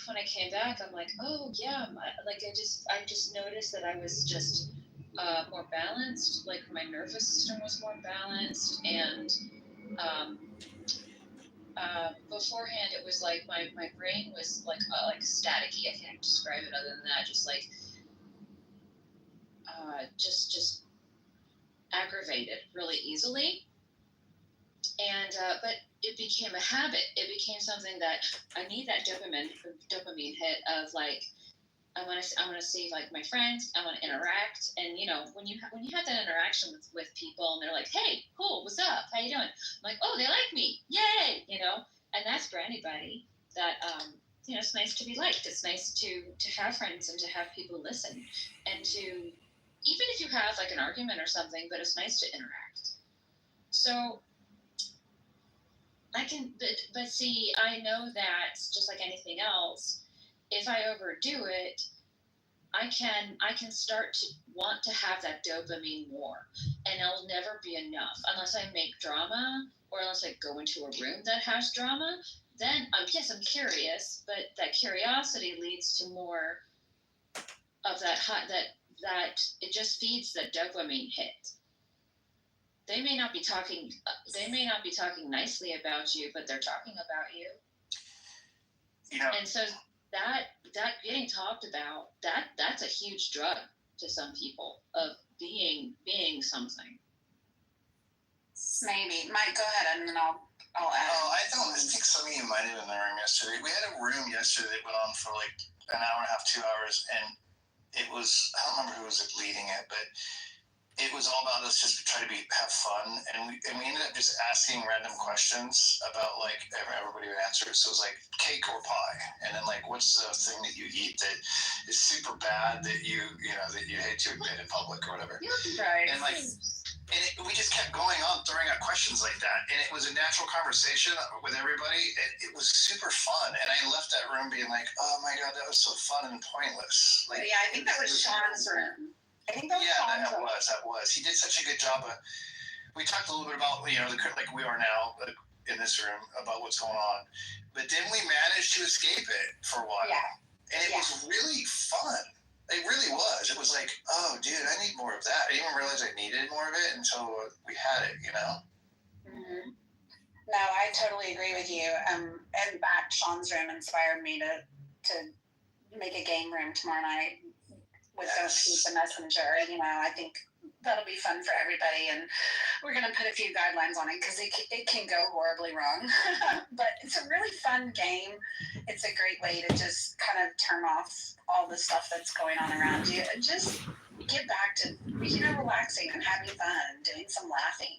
when I came back, I'm like, oh yeah, I just noticed that I was just more balanced. Like my nervous system was more balanced, and beforehand it was like my brain was like staticky. I can't describe it other than that. Just like just aggravated really easily. And but it became a habit. It became something that I need that dopamine hit of like I want to see like my friends. I want to interact, and you know when you have that interaction with people, and they're like, hey, cool, what's up? How you doing? I'm like, oh, they like me, yay, you know. And that's for anybody that you know, it's nice to be liked. It's nice to have friends and to have people listen, and to even if you have like an argument or something, but it's nice to interact. So I can, but see, I know that just like anything else, if I overdo it, I can start to want to have that dopamine more, and it'll never be enough unless I make drama or unless I go into a room that has drama. Then yes, I'm curious, but that curiosity leads to more of that that it just feeds the dopamine hit. They may not be talking nicely about you, but they're talking about you. Yeah. And so that getting talked about, that's a huge drug to some people of being something. Maybe. Mike, go ahead, and then I'll add. Oh, I think some of you might have been in the room yesterday. We had a room yesterday that went on for like an hour and a half, 2 hours, and it was, I don't remember who was leading it, but it was all about us just trying to have fun, and we ended up just asking random questions about like everybody would answer. So it was like cake or pie, and then like what's the thing that you eat that is super bad that you hate to admit in public or whatever. Right. And like, we just kept going on throwing out questions like that, and it was a natural conversation with everybody. It was super fun, and I left that room being like, oh my god, that was so fun and pointless. Like, yeah, I think that was Sean's room. I think that was Sean's room. That was. He did such a good job of. We talked a little bit about like we are now in this room about what's going on, but then we managed to escape it for a while. Yeah. And it was really fun. It really was. It was like, oh, dude, I need more of that. I didn't even realize I needed more of it until we had it, you know? Mm-hmm. No, I totally agree with you. In fact, Sean's room inspired me to make a game room tomorrow night with Don't Shoot the Messenger. You know, I think that'll be fun for everybody, and we're going to put a few guidelines on it because it can go horribly wrong. But it's a really fun game. It's a great way to just kind of turn off all the stuff that's going on around you and just get back to, you know, relaxing and having fun, doing some laughing.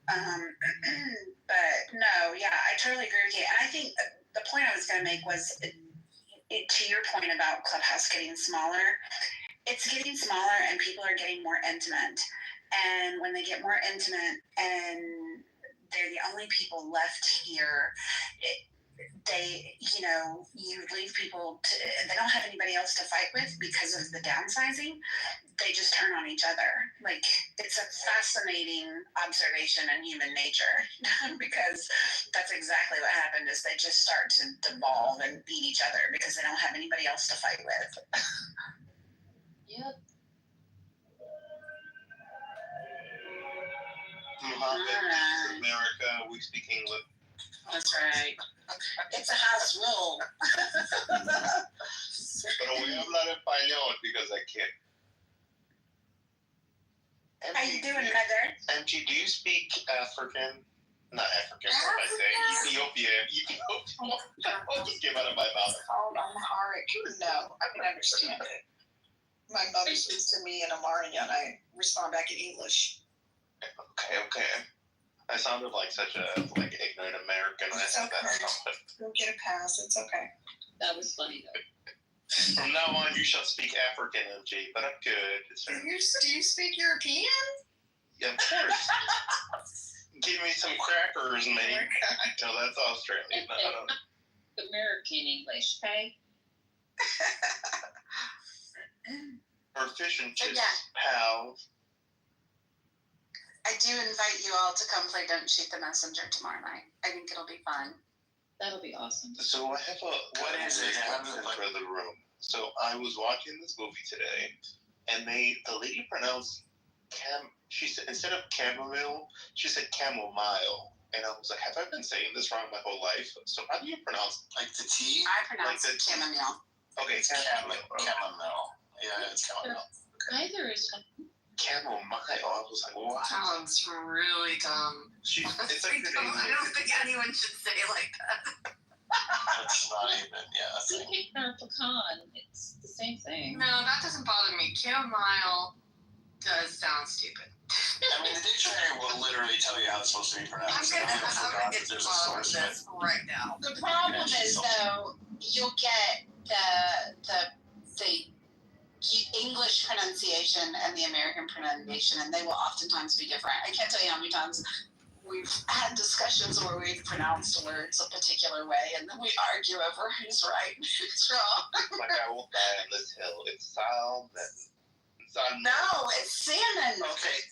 But no, yeah, I totally agree with you. And I think the point I was going to make was to your point about Clubhouse getting smaller. It's getting smaller and people are getting more intimate. And when they get more intimate and they're the only people left here, you leave people they don't have anybody else to fight with because of the downsizing. They just turn on each other. Like, it's a fascinating observation in human nature because that's exactly what happened is they just start to devolve and beat each other because they don't have anybody else to fight with. Yep. Muhammad, America, we speak English. That's right. It's a house rule. Pero voy a hablar español because I can't. How you doing, Mother? MG, do you speak African? Not African, what am I saying? Ethiopian. What just came out of my mouth? Called Amharic. No, I can understand it. My mother speaks to me in Amharic, and I respond back in English. Okay. I sounded like such a ignorant American when I said that. You'll get a pass. It's okay. That was funny though. From now on, you shall speak African, MG, but I'm good. Do you speak European? Yeah, of course. Give me some crackers, mate. No, that's Australian. No. American English, okay? Or fish and chips, Yeah. pals. I do invite you all to come play Don't Shoot the Messenger tomorrow night. I think it'll be fun. That'll be awesome. So I have What is it? for the room. So I was watching this movie today, and the lady pronounced she said, instead of chamomile, she said chamomile. And I was like, have I been saying this wrong my whole life? So how do you pronounce Like the T? I pronounce it chamomile. Okay, chamomile. Chamomile. Yeah, it's chamomile. Either is Chamomile. I was like, wow. Sounds really dumb. It's like the name. I don't think anyone should say it like that. That's not even, yeah. Picnic or pecan. It's the same thing. No, that doesn't bother me. Chamomile does sound stupid. I mean, the dictionary will literally tell you how it's supposed to be pronounced. I'm gonna forgot get that there's to a bottom of source. this right now. The problem is, though, you'll get the English pronunciation and the American pronunciation, and they will oftentimes be different. I can't tell you how many times we've had discussions where we've pronounced words a particular way, and then we argue over who's right and who's wrong. Like I will die on this hill. It's salmon. No, it's salmon. Okay,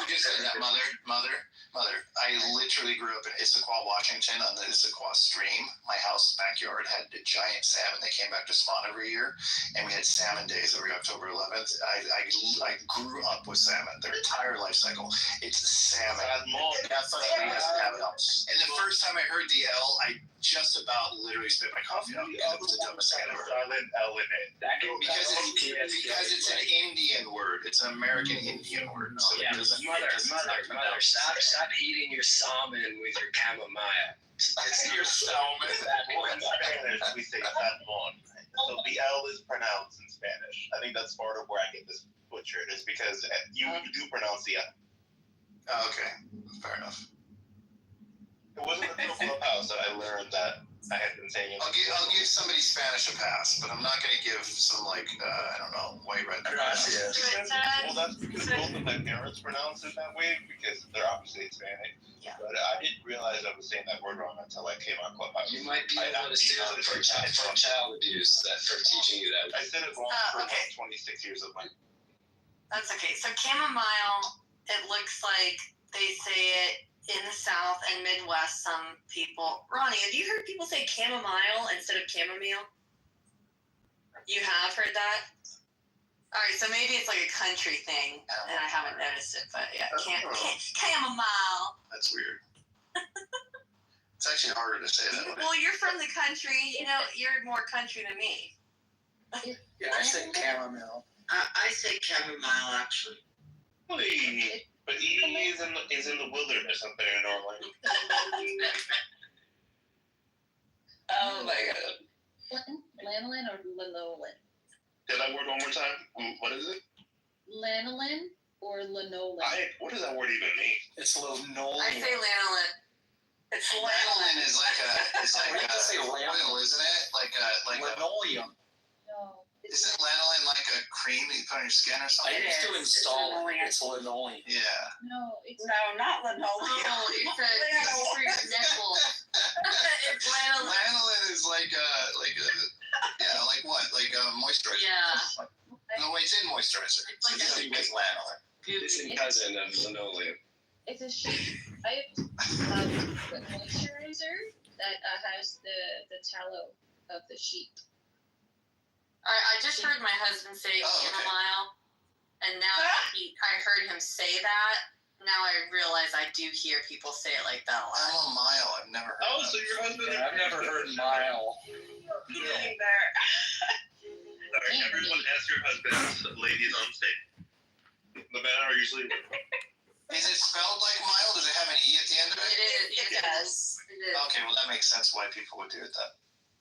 We just said that, mother. I literally grew up in Issaquah, Washington, on the Issaquah Stream. My house backyard had a giant salmon. They came back to spawn every year, and we had salmon days every October 11th. I grew up with salmon their entire life cycle. It's salmon. That's what we have it up. And the first time I heard the L, I just about literally spit my coffee out. It was the dumbest thing I've ever heard. Silent L in it. Because it's an Indian word. It's an American Indian word. So Yeah, it doesn't. mother, stop eating your salmon with your chamomile. It's your salmon. In Spanish, we say salmon. So the L is pronounced in Spanish. I think that's part of where I get this butchered, is because you do pronounce the L. Oh, okay, fair enough. It wasn't until Clubhouse that I learned that I had been saying it. I'll give somebody Spanish a pass, but I'm not going to give some I don't know, white red. Gracias. Well, that's because both of my parents pronounce it that way because they're obviously Hispanic. Yeah. But I didn't realize I was saying that word wrong until I came on Clubhouse. You might be able to steal it from child abuse for teaching you that. I said it wrong for Okay. about 26 years of my life. That's okay. So chamomile, it looks like they say it in the South and Midwest, some people. Ronnie, have you heard people say chamomile instead of chamomile? You have heard that? All right, so maybe it's like a country thing, and I haven't noticed it, but yeah, chamomile. That's weird. It's actually harder to say that way. Well, you're from the country. You know, you're more country than me. Yeah, I say chamomile. I say chamomile, actually. Really? But he is in the wilderness up there in Norway. Oh my god. Lanolin or linolen? Say that word one more time. What is it? Lanolin or linolen? What does that word even mean? It's linoleum. I say lanolin. It's Lanolin is like What do you say, oil, isn't it? Like a linoleum. No. isn't lanolin like a cream that you put on your skin or something? I used to install it. linoleum. It's linoleum. Yeah. No, it's No, not linoleum. Oh, it's a fruit nipple. It's lanolin. Lanolin is like what? Like a moisturizer. Yeah. No, wait, it's in moisturizer. It's like It's a- with lanolin. It's a cousin of linoleum. It's a sheet. I have a moisturizer that has the tallow of the sheep. I just heard my husband say Oh, okay. chamomile, and now I heard him say that. Now I realize I do hear people say it like that a lot. Chamomile, I've never heard Oh, of. so your husband? Yeah, I've never heard mile. Getting there. All right, everyone ask your husbands, ladies on stage. The men are usually. Is it spelled like mile? Does it have an E at the end of it? It does. It is. Okay, well that makes sense why people would do it then.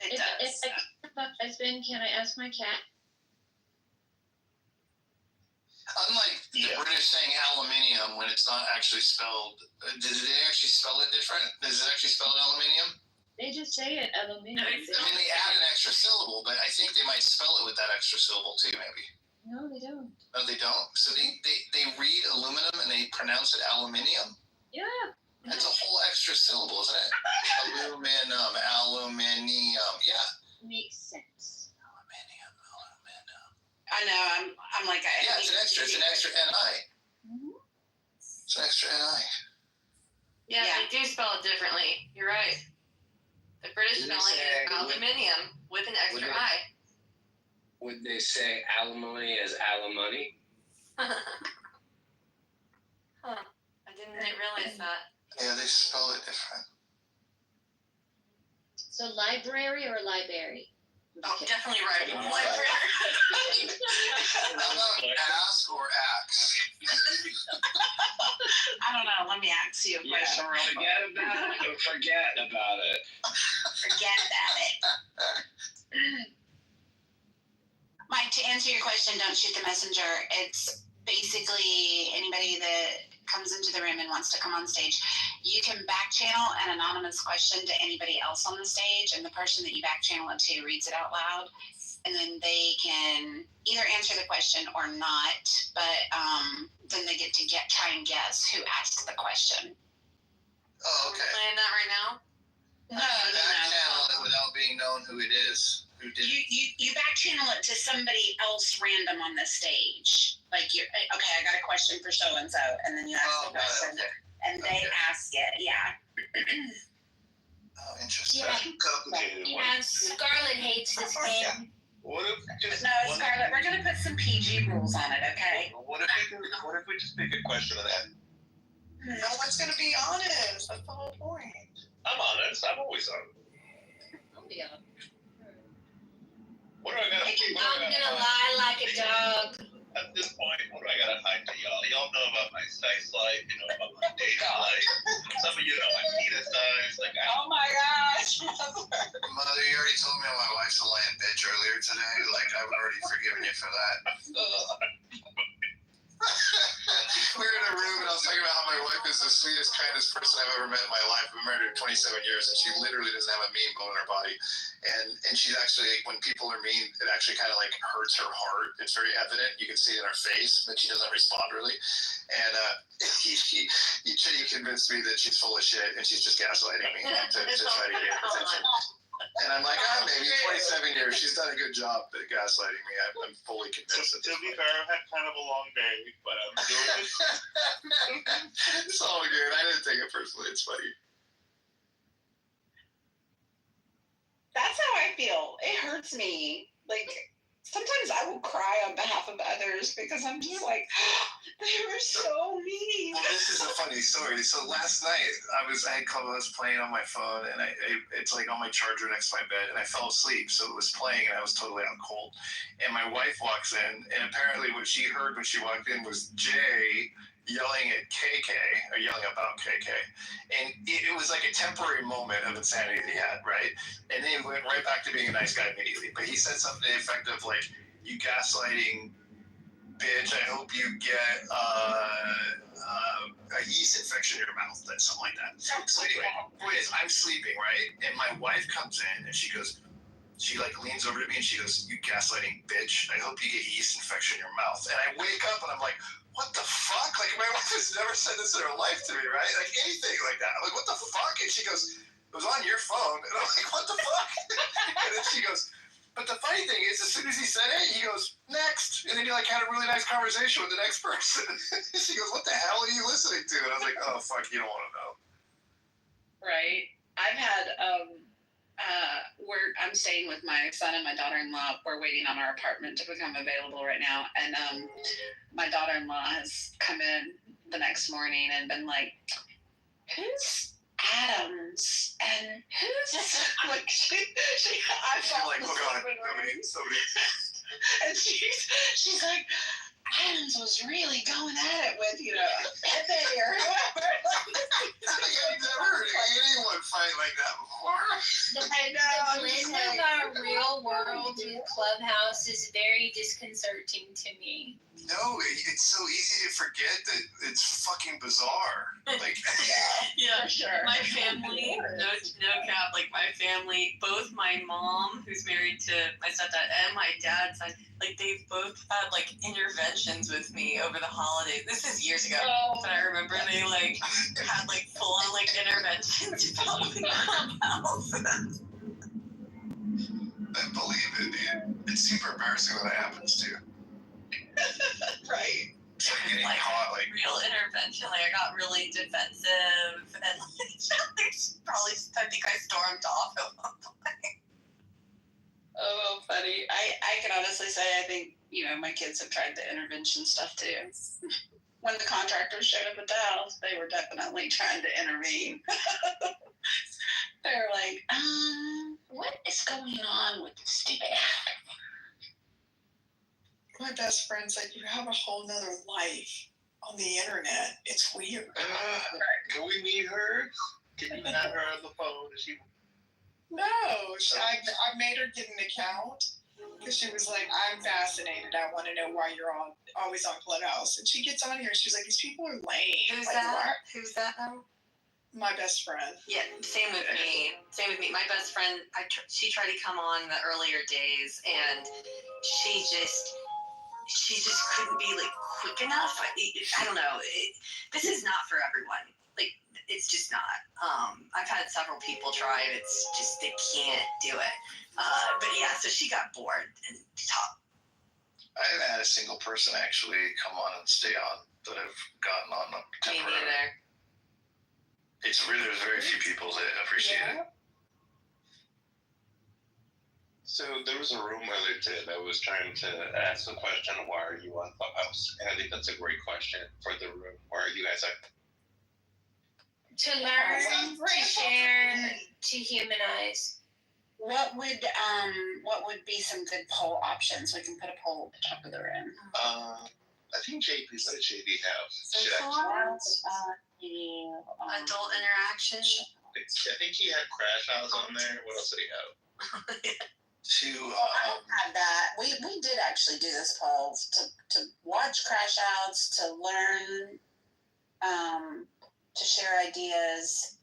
It does. Husband, can I ask my cat? Unlike the British saying aluminium when it's not actually spelled, did they actually spell it different? Is it actually spelled aluminium? They just say it aluminum. I mean, they add an extra syllable, but I think they might spell it with that extra syllable too, maybe. No, they don't. No, they don't. So they read aluminum and they pronounce it aluminium? Yeah. That's a whole extra syllable, isn't it? Aluminum, aluminium. Yeah. Makes sense. Aluminium. I know. I'm like. Yeah, it's an extra. It's an extra NI. Mm-hmm. It's an extra NI. Yeah, Yeah. they do spell it differently. You're right. The British Did they spelling say- is aluminium with an extra Would it- I. Would they say alimony as alimony? Huh. I didn't realize that. Yeah, they spell it different. So library or library? Oh, definitely right. Oh, Library. How about ask or axe? I don't know. Let me ask you a question real quick. Forget about it. Forget about it. Forget about it. Mike, to answer your question, don't shoot the messenger. It's basically anybody that comes into the room and wants to come on stage. You can back channel an anonymous question to anybody else on the stage, and the person that you back channel it to reads it out loud, and then they can either answer the question or not. But then they get to try and guess who asked the question. Oh, We're okay. playing that right now? No. Back channel it without being known who it is. Who did it? You back channel it to somebody else random on the stage. Like you're okay. I got a question for so and so, and then you ask Oh, the question, okay. and they ask it. Yeah. Oh, interesting. Yeah. Complicated. Yeah, Scarlett hates this game. What if just? No, Scarlett, we're gonna put some PG rules on it, okay? What if we just pick a question and then? No one's gonna be honest. That's the whole point. I'm honest. I'm always honest. I'll be on. What do I gotta? I'm gonna lie like a dog. At this point, what do I gotta hide to y'all? Y'all know about my sex life. You know about my dating life. Some of you know my penis size. Like Oh my gosh. Mother, you already told me my wife's a lying bitch earlier today. Like, I've already forgiven you for that. We were in a room and I was talking about how my wife is the sweetest, kindest person I've ever met in my life. I've been married for 27 years and she literally doesn't have a mean bone in her body. And she's actually, when people are mean, it actually kind of like hurts her heart. It's very evident. You can see it in her face, but she doesn't respond really. And you convinced me that she's full of shit and she's just gaslighting me to try to get attention. And I'm like, maybe 27 years. She's done a good job at gaslighting me. I'm fully convinced. To be fair, I've had kind of a long day, but I'm doing it. It's all good. I didn't take it personally. It's funny. That's how I feel. It hurts me. Like sometimes I will cry on behalf of others because I'm just like, they were so mean. Well, this is the funny story. So last night I had Clubhouse playing on my phone, and it's like on my charger next to my bed, and I fell asleep. So it was playing, and I was totally out cold. And my wife walks in, and apparently what she heard when she walked in was Jay yelling at KK, or yelling about KK. And it was like a temporary moment of insanity that he had, right? And then he went right back to being a nice guy immediately. But he said something to the effect of like, "You gaslighting bitch, I hope you get a yeast infection in your mouth," something like that. So anyway, point is, I'm sleeping, right? And my wife comes in and she like leans over to me and she goes, "You gaslighting bitch, I hope you get yeast infection in your mouth." And I wake up and I'm like, what the fuck? Like, my wife has never said this in her life to me, right? Like, anything like that. I'm like, what the fuck? And she goes, "It was on your phone." And I'm like, what the fuck? And then she goes, "But the funny thing is, as soon as he said it, he goes, next." And then he like had a really nice conversation with the next person. She goes, "What the hell are you listening to?" And I was like, oh, fuck, you don't want to know. Right. I've had, I'm staying with my son and my daughter-in-law. We're waiting on our apartment to become available right now. And my daughter-in-law has come in the next morning and been like, "Who's Adams and who's like I felt like, oh god, nobody. And she's like, Adams was really going at it with, Pepe or whoever. I've never heard anyone fight like that before. The blend of our real world with Clubhouse is very disconcerting to me. No, it's so easy to forget that it's fucking bizarre. Like, Yeah, for sure. My family, no cap, like my family, both my mom, who's married to my stepdad, and my dad's side, like they've both had like interventions with me over the holidays. This is years ago, but I remember they like had like full on like interventions about the Clubhouse. I believe it, dude. It's super embarrassing when that happens too. Right. Getting Like caught, like, real intervention. Like I got really defensive, and like probably I think I stormed off at one point. Oh, funny. I can honestly say I think, my kids have tried the intervention stuff too. When the contractors showed up at the house, they were definitely trying to intervene. They're like, what is going on with this stupid app? My best friend said you have a whole nother life on the internet. It's weird. Can we meet her? Can you have her on the phone? No, I made her get an account because she was like, "I'm fascinated. I want to know why you're always on Clubhouse." And she gets on here and she's like, "These people are lame." Who's like, that? What? Who's that now? My best friend. Yeah, same with me. My best friend, she tried to come on the earlier days, and she just couldn't be like quick enough. I don't know. This is not for everyone. Like, it's just not. I've had several people try it. It's just they can't do it. But yeah, so she got bored and stopped. I haven't had a single person actually come on and stay on that I've gotten on them Me temporarily. neither. There's very few people that appreciate it. So there was a room earlier today that was trying to ask the question, why are you on Clubhouse? And I think that's a great question for the room. Why are you guys on? To learn, to share, to humanize. What would be some good poll options? We can put a poll at the top of the room. I think JP, what did JP have? Adult interaction. I think he had crash outs on there. What else did he have? I don't have that. We did actually do this poll to watch crash outs, to learn, to share ideas.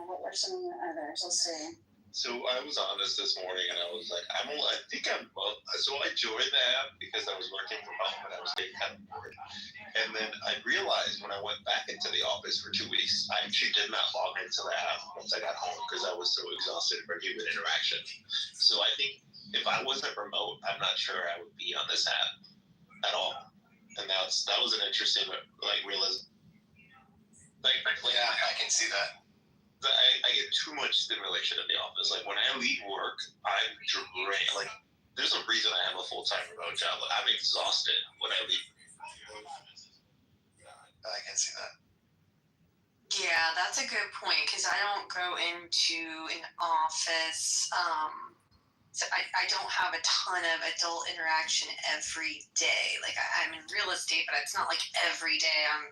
What were some of the others? Let's see. So I was on this morning and I was like, so I joined the app because I was working from home and I was getting kind of bored. And then I realized when I went back into the office for 2 weeks, I actually did not log into the app once I got home because I was so exhausted from human interaction. So I think if I wasn't remote, I'm not sure I would be on this app at all. And that was an interesting realism. Yeah, I can see that. I get too much stimulation in the office. Like when I leave work, I'm drained. Like there's a reason I have a full-time remote job. Like, I'm exhausted when I leave. I can see that. Yeah, that's a good point because I don't go into an office. So I don't have a ton of adult interaction every day. Like I'm in real estate, but it's not like every day I'm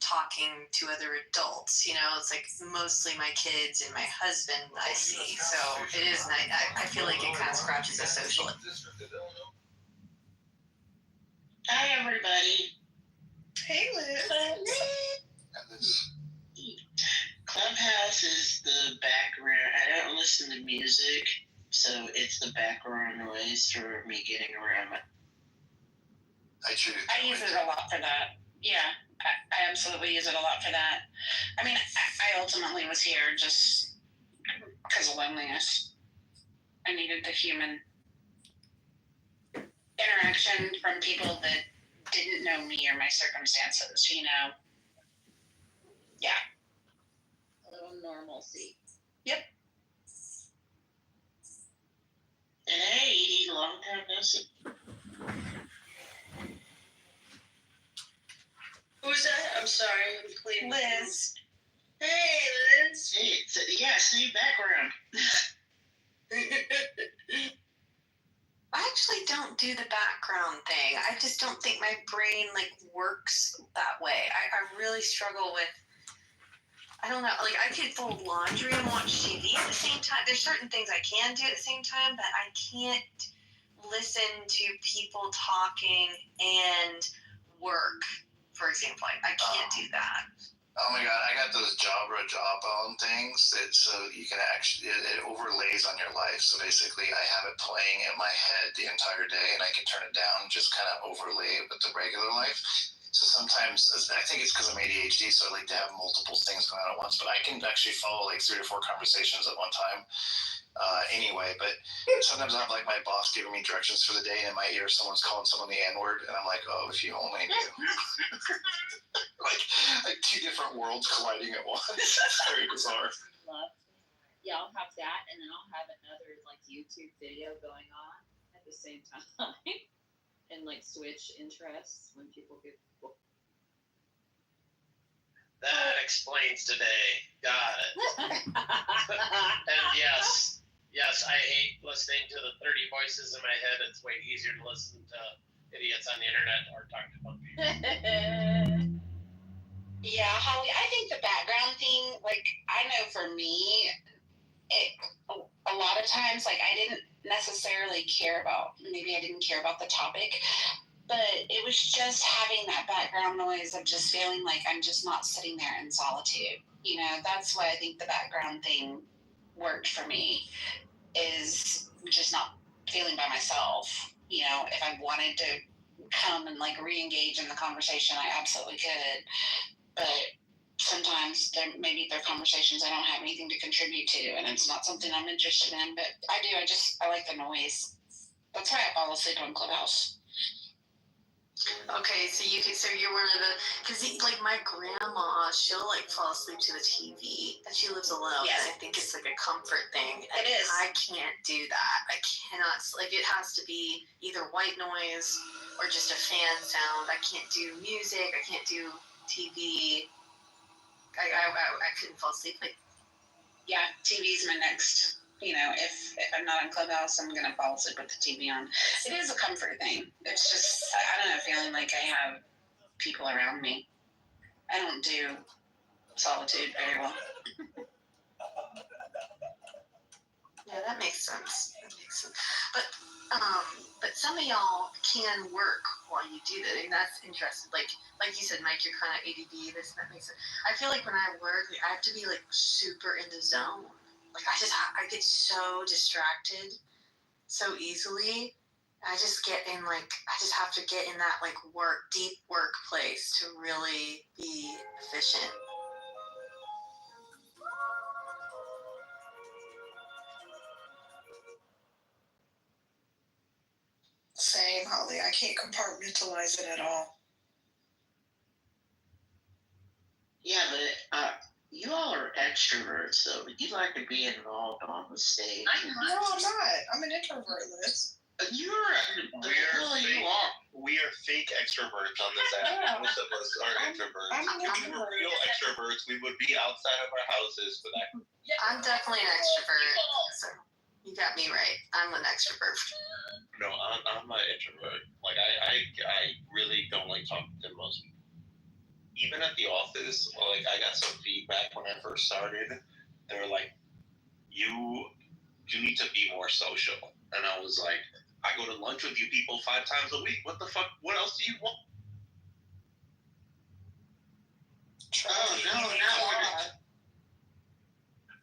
talking to other adults. You know, it's like mostly my kids and my husband I see. So it is nice. I feel like it kind of scratches a social. Hi, everybody. Hey, Liz. Clubhouse is the background. I don't listen to music, so it's the background noise for me getting around. I use it a lot for that. Yeah, I absolutely use it a lot for that. I mean, I ultimately was here just because of loneliness. I needed the human interaction from people that didn't know me or my circumstances, you know? Yeah. A little normalcy. Yep. And hey, Edie, long time no see. Who's that? I'm sorry. I'm cleaning. Liz. Hey, Liz. Hey, yeah, same background. I actually don't do the background thing. I just don't think my brain like works that way. I really struggle with. I don't know. Like I could fold laundry and watch TV at the same time. There's certain things I can do at the same time, but I can't listen to people talking and work. For example, I can't do that. Oh my god, I got those jawbone things that so you can actually it overlays on your life. So basically, I have it playing in my head the entire day, and I can turn it down, just kind of overlay it with the regular life. So sometimes I think it's because I'm ADHD, so I like to have multiple things going on at once. But I can actually follow like 3 or 4 conversations at one time. Anyway, but sometimes I have like my boss giving me directions for the day, and in my ear someone's calling someone the N-word, and I'm like, oh, if you only knew. like 2 different worlds colliding at once. It's very bizarre. Yeah, I'll have that, and then I'll have another like YouTube video going on at the same time, and like switch interests when people get. That explains today. Got it. And yes, I hate listening to the 30 voices in my head. It's way easier to listen to idiots on the internet or talk to fun people. Yeah, Holly, I think the background thing, like, I know for me, a lot of times, like, I didn't necessarily care about, maybe I didn't care about the topic, but it was just having that background noise of just feeling like I'm just not sitting there in solitude. You know, that's why I think the background thing worked for me, is just not feeling by myself. You know, if I wanted to come and, like, re-engage in the conversation, I absolutely could. But sometimes maybe they're conversations I don't have anything to contribute to, and it's not something I'm interested in. But I like the noise. That's why I fall asleep on Clubhouse. Okay, so you're one of the, because like my grandma, she'll like fall asleep to the TV, and she lives alone. Yes. And I think it's like a comfort thing. It is. I can't do that. I cannot, like it has to be either white noise or just a fan sound. I can't do music. I can't do TV. I couldn't fall asleep. Like, yeah, TV's my next. You know, if I'm not on Clubhouse, I'm gonna fall asleep with the TV on. It is a comfort thing. It's just I don't know, feeling like I have people around me. I don't do solitude very well. yeah, that makes sense. But some of y'all can work while you do that, and that's interesting. Like you said, Mike, you're kind of ADD. That makes sense. I feel like when I work, I have to be like super in the zone. Like I get so distracted so easily. I just have to get in that like deep work place to really be efficient. Same, Holly. I can't compartmentalize it at all. Yeah, but you all are extroverts, so you like to be involved on the stage. No, I'm not. I'm an introvert, Liz. We are fake extroverts on this app. Most of us are introverts. I'm an If we were real extroverts, we would be outside of our houses for that. I'm definitely an extrovert. So you got me right. I'm an extrovert. No, I'm an introvert. Like I really don't like talking to most people. Even at the office, like I got some feedback when I first started. They were like, you need to be more social. And I was like, I go to lunch with you people 5 times a week. What the fuck? What else do you want?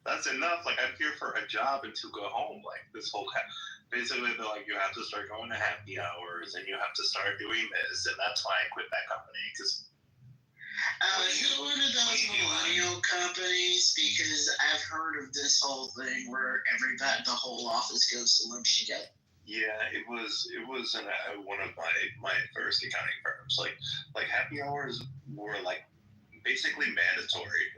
That's enough. Like, I'm here for a job and to go home. Like, this whole basically, they're like, you have to start going to happy hours and you have to start doing this. And that's why I quit that company. Because you're one of those millennial companies, because I've heard of this whole thing where the whole office goes to lunch together. yeah, it was one of my first accounting firms. Like happy hours were like basically mandatory.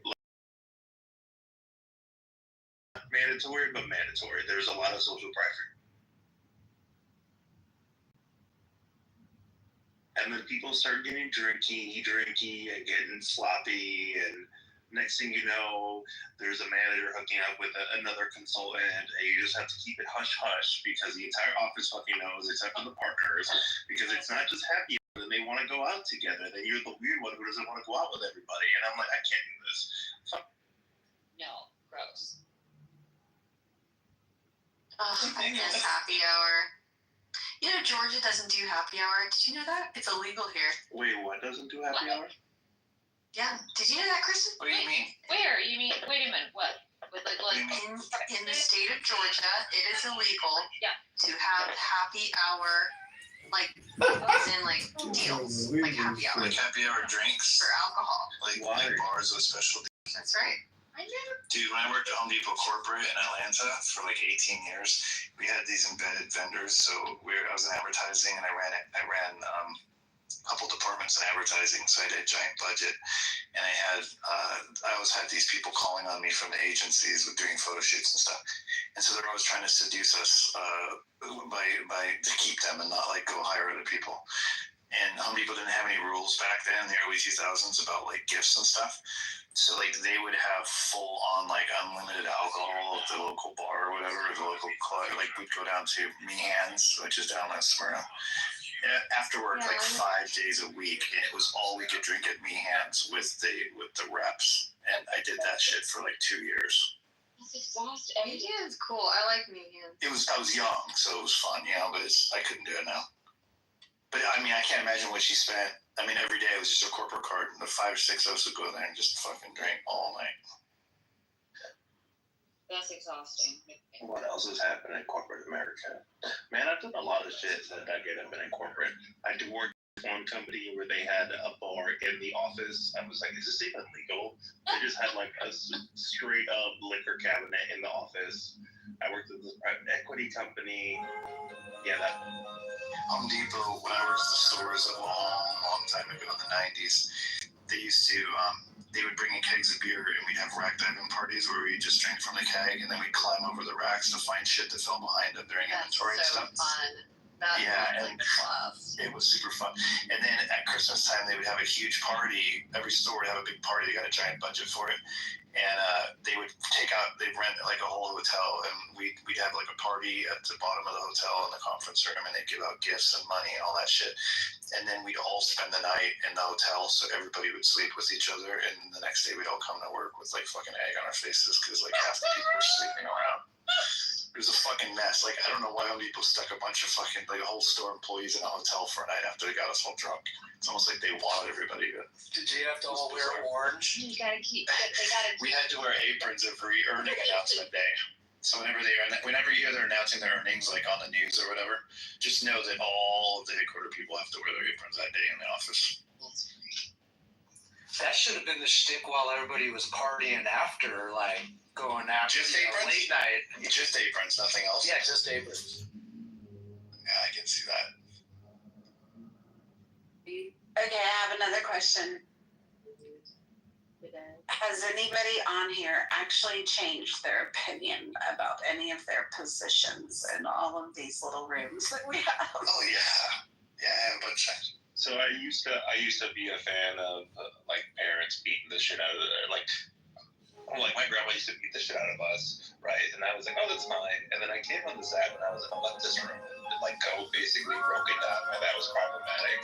Mandatory, but mandatory. There's a lot of social pressure. And then people start getting drinky, and getting sloppy, and next thing you know, there's a manager hooking up with another consultant, and you just have to keep it hush-hush because the entire office fucking knows, except for the partners, because it's not just happy hour, and they want to go out together. Then you're the weird one who doesn't want to go out with everybody, and I'm like, I can't do this. No, gross. I miss happy hour. You know, Georgia doesn't do happy hour. Did you know that? It's illegal here. Wait, what doesn't do happy hour? Yeah. Did you know that, Kristen? What do you mean? Where? You mean? Wait a minute. What? With like In the state of Georgia, it is illegal to have happy hour, like, as in, like, deals. Like happy hour. Like happy hour drinks? For alcohol. Like bars with special deals. That's right. Dude, when I worked at Home Depot corporate in Atlanta for like 18 years, we had these embedded vendors. So I was in advertising, and I ran a couple departments in advertising. So I had a giant budget, and I always had these people calling on me from the agencies with doing photo shoots and stuff. And so they're always trying to seduce us to keep them and not like go hire other people. And Home Depot didn't have any rules back then in the early 2000s about like gifts and stuff. So like they would have full on like unlimited alcohol at the local bar or whatever, or the local club. Like we'd go down to Meehan's, which is down in Smyrna, after work like 5 days a week, and it was all we could drink at Meehan's with the reps. And I did that shit for like 2 years. That's exhausting. Meehan's cool. I like Meehan's. I was young, so it was fun, but I couldn't do it now. But I mean, I can't imagine what she spent. I mean, every day it was just a corporate card, and the 5 or 6 of us would go there and just fucking drink all night. That's exhausting. What else has happened in corporate America? Man, I've done a lot of shit that decade I've been in corporate. I did work for one company where they had a bar in the office. I was like, is this even legal? They just had like a straight up liquor cabinet in the office. I worked with this private equity company. Yeah, that. Home Depot, when I worked at the stores a long time ago in the 90s, they used to, they would bring in kegs of beer, and we'd have rack diving parties where we'd just drink from the keg, and then we'd climb over the racks to find shit that fell behind them during inventory and stuff. Fun. That sounds like the class. It was super fun. And then at Christmas time, they would have a huge party. Every store would have a big party. They got a giant budget for it. And they'd rent like a whole hotel, and we'd have like a party at the bottom of the hotel in the conference room, and they'd give out gifts and money and all that shit. And then we'd all spend the night in the hotel, so everybody would sleep with each other, and the next day we'd all come to work with like fucking egg on our faces because like half the people were sleeping around. It was a fucking mess. Like, I don't know why Home Depot stuck a bunch of fucking, like, a whole store employees in a hotel for a night after they got us all drunk. It's almost like they wanted everybody to. Did you have to all wear orange? You gotta keep. They gotta. We had to wear aprons every earning announcement day. So whenever you hear they're announcing their earnings, like on the news or whatever, just know that all of the headquarter people have to wear their aprons that day in the office. That should have been the shtick while everybody was partying after, like going after Just aprons? late night. Just aprons, nothing else. Yeah, just aprons. Yeah, I can see that. Okay, I have another question. Has anybody on here actually changed their opinion about any of their positions in all of these little rooms that we have? Oh yeah, but So I used to be a fan of like parents beating the shit out of like my grandma used to beat the shit out of us, right? And I was like, oh, that's fine. And then I came on this app and I was like, let this room like go basically broken down, and that was problematic.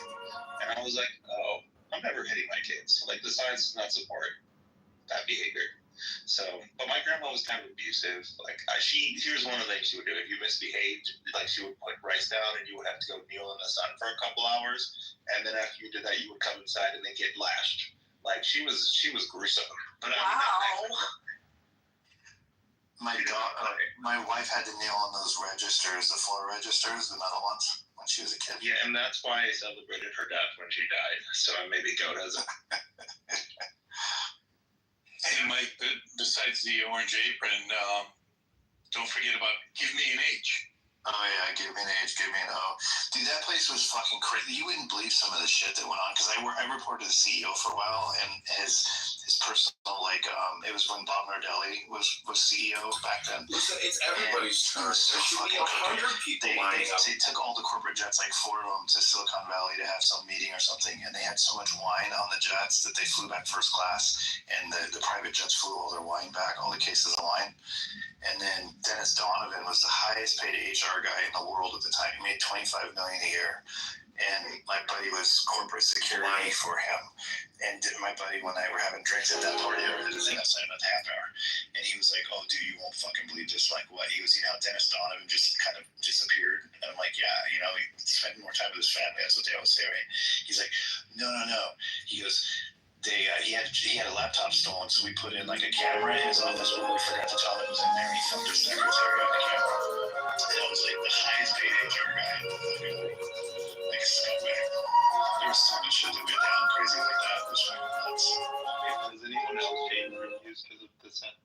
And I was like, oh, I'm never hitting my kids. Like the science does not support that behavior. So, but my grandma was kind of abusive. Like here's one of the things she would do. If you misbehaved, like she would put rice down and you would have to go kneel in the sun for a couple hours. And then after you did that, you would come inside and then get lashed. Like she was gruesome. But wow. My wife had to kneel on those registers, the floor registers, the metal ones, when she was a kid. Yeah, and that's why I celebrated her death when she died. So maybe go does it. Hey, Mike, besides the orange apron, don't forget about Give Me an H. Oh yeah, Give Me an H, Give Me an O. Dude, that place was fucking crazy. You wouldn't believe some of the shit that went on, because I reported to the CEO for a while, and his personal, like, it was when Bob Nardelli was CEO back then. Listen, it's everybody's turn. There should be 100 people lining up. They took all the corporate jets, like 4 of them, to Silicon Valley to have some meeting or something, and they had so much wine on the jets that they flew back first class, and the private jets flew all their wine back, all the cases of wine. And then Dennis Donovan was the highest paid HR guy in the world at the time. He made $25 million a year. And my buddy was corporate security for him. And my buddy, one night, we're having drinks at that party over the thing outside about the half hour. And he was like, oh, dude, you won't fucking believe this. Like, what? He goes, Dennis Donovan just kind of disappeared. And I'm like, yeah, he spent more time with his family. That's what they always say, right? He's like, no. He goes, he had a laptop stolen, so we put in like a camera in his office, but we forgot to tell him it was in there, and he filmed his secretary on the camera. And it was like the highest paid HR guy in the fucking world. Like a scumbag. There was so much shit that went down crazy like that. It was fucking nuts. Has anyone else changed reviews because of dissent?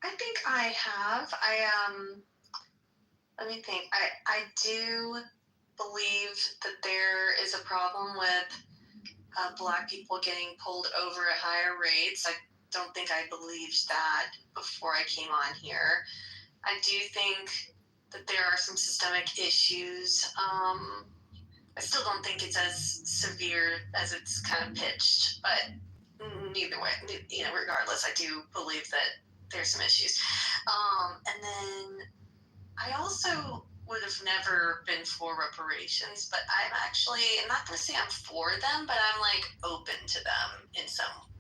I think I have. Let me think. I do believe that there is a problem with Black people getting pulled over at higher rates. I don't think I believed that before I came on here. I do think that there are some systemic issues. I still don't think it's as severe as it's kind of pitched, but either way, regardless, I do believe that there's some issues. And then I also would have never been for reparations, but I'm not going to say I'm for them, but I'm like open to them in some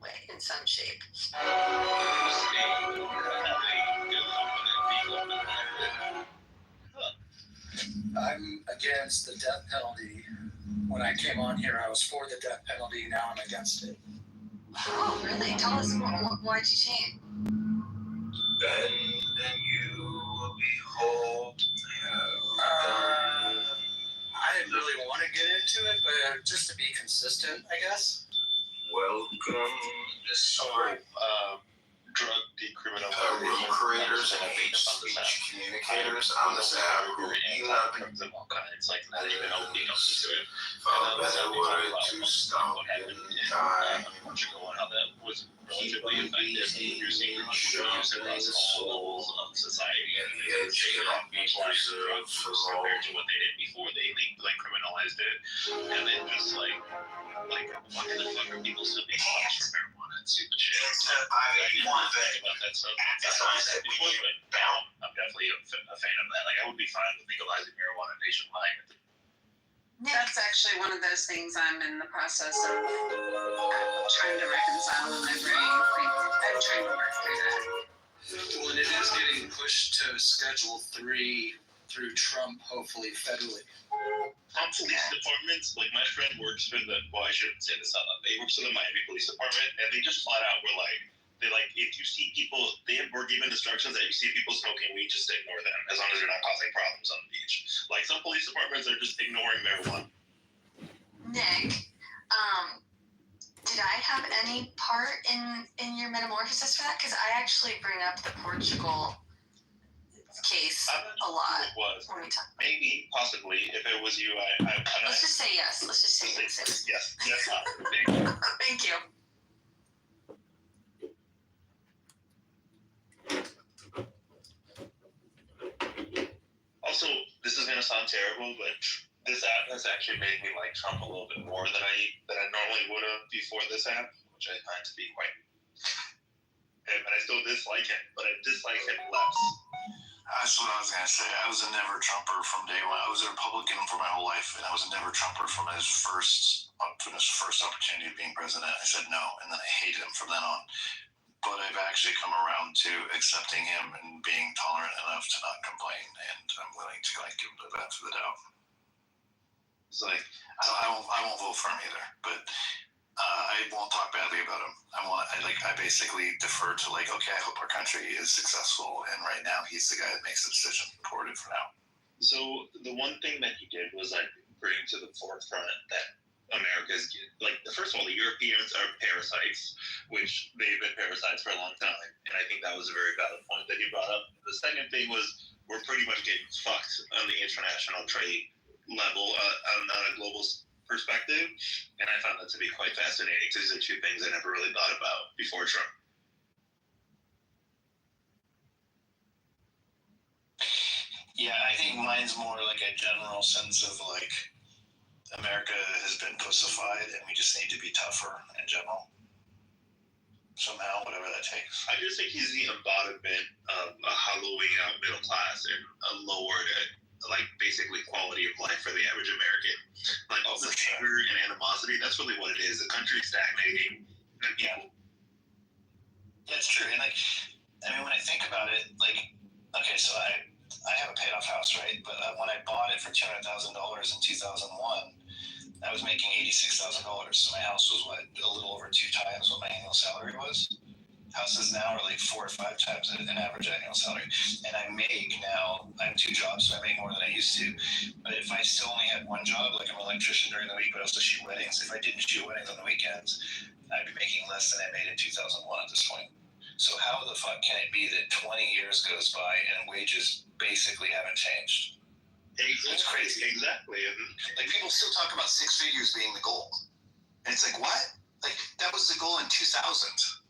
way, in some shape. I'm against the death penalty. When I came on here, I was for the death penalty. Now I'm against it. Oh, really? Tell us more. Why'd you change? Then you will behold. I didn't really want to get into it, but just to be consistent, I guess. Welcome this Drug decriminalization. room creators and hate speech communicators on this app who drugs of all kinds, like not even opening up to it. that wanted to stop what happened in dying. Portugal and how that was relatively effective in reducing use across all levels of society, and they legalized drugs compared to what they did before they criminalized it. And then just like why the fuck are people still being punished for marijuana and stupid shit? I didn't want to think about that stuff. That's why I said before, but I'm definitely a fan of that. Like I would be fine with legalizing marijuana nationwide. That's actually one of those things I'm in the process of trying to reconcile in my brain. I'm trying to work through that. Well, and it is getting pushed to Schedule 3 through Trump, hopefully federally. Police departments, like my friend works for I shouldn't say this out loud, he works for the Miami Police Department, and they just flat out were like, if you see people, were given instructions that you see people smoking weed, just ignore them, as long as they're not causing problems on the beach. Like some police departments are just ignoring marijuana. Nick, did I have any part in your metamorphosis for that? Because I actually bring up the Portugal case a lot. It was when we talk. maybe, possibly. possibly. If it was you, Let's just say yes. Let's just say yes. Yes. Thank you. Also, this is gonna sound terrible, but this app has actually made me like Trump a little bit more than I normally would have before this app, which I find to be quite. And I still dislike him, but I dislike him less. That's what I was gonna say. I was a never Trumper from day one. I was a Republican for my whole life, and I was a never Trumper from his first opportunity of being president. I said no, and then I hated him from then on. But I've actually come around to accepting him and being tolerant enough to not complain, and I'm willing to like give him the benefit of the doubt. It's like I won't vote for him either, but I won't talk badly about him. I basically defer to like, okay, I hope our country is successful, and right now he's the guy that makes the decision. Recorded for now. So the one thing that he did was like bring to the forefront that America's like, first of all, the Europeans are parasites, which they've been parasites for a long time, and I think that was a very valid point that he brought up. The second thing was we're pretty much getting fucked on the international trade level on a global perspective, and I found that to be quite fascinating because these are two things I never really thought about before Trump. Yeah, I think mine's more like a general sense of like America has been pussified and we just need to be tougher in general. Somehow, whatever that takes. I just think he's the embodiment of a hollowing out middle class and a lowered, like, basically quality of life for the average American. Like, all the anger and animosity, that's really what it is. The country's stagnating. And people. That's true. And, like, I mean, when I think about it, like, okay, so I have a paid off house, right? But when I bought it for $200,000 in 2001, I was making $86,000. So my house was a little over 2 times what my annual salary was. Houses now are like 4 or 5 times an average annual salary. And I have 2 jobs, so I make more than I used to. But if I still only had 1 job, like I'm an electrician during the week, but I also shoot weddings. If I didn't shoot weddings on the weekends, I'd be making less than I made in 2001 at this point. So how the fuck can it be that 20 years goes by and wages basically haven't changed? It's crazy. Exactly. And like, people still talk about 6 figures being the goal. And it's like, what? Like, that was the goal in 2000.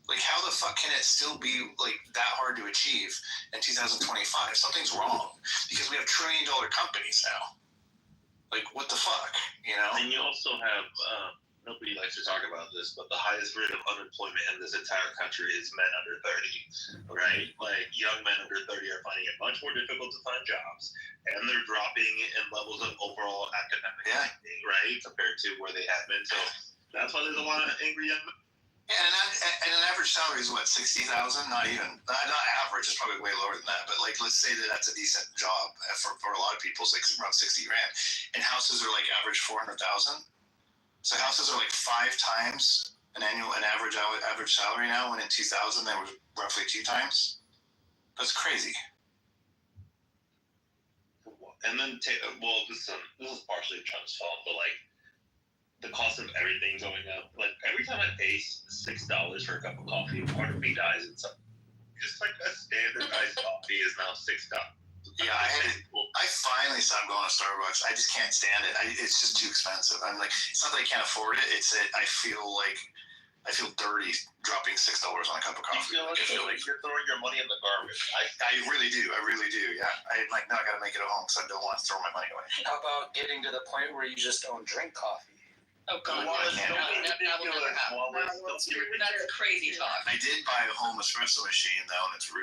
Like, how the fuck can it still be like that hard to achieve in 2025? Something's wrong because we have $1 trillion companies now. Like, what the fuck, you know? And you also have, nobody likes to talk about this, but the highest rate of unemployment in this entire country is men under 30, right? Like, young men under 30 are finding it much more difficult to find jobs, and they're dropping in levels of overall academic activity, right, compared to where they have been. So that's why there's a lot of angry young men. Yeah, and an average salary is what, 60,000? Not even, not average. It's probably way lower than that. But like, let's say that that's a decent job for a lot of people. It's like around 60 grand, and houses are like average 400,000. So houses are like 5 times an average salary now. When in 2000 they were roughly 2 times. That's crazy. And then, this is partially Trump's fault, but like, the cost of everything going up. Like, every time I pay $6 for a cup of coffee, part of me dies inside. Just like a standard iced coffee is now $6. Yeah, I finally stopped going to Starbucks. I just can't stand it. It's just too expensive. I'm like, it's not that I can't afford it. It's that I feel dirty dropping $6 on a cup of coffee. I feel like you're throwing your money in the garbage. I really do. Yeah. I'm like, now I got to make it at home because I don't want to throw my money away. How about getting to the point where you just don't drink coffee? Oh God, that will never happen. That's crazy talk. I did buy a home espresso machine though, and it's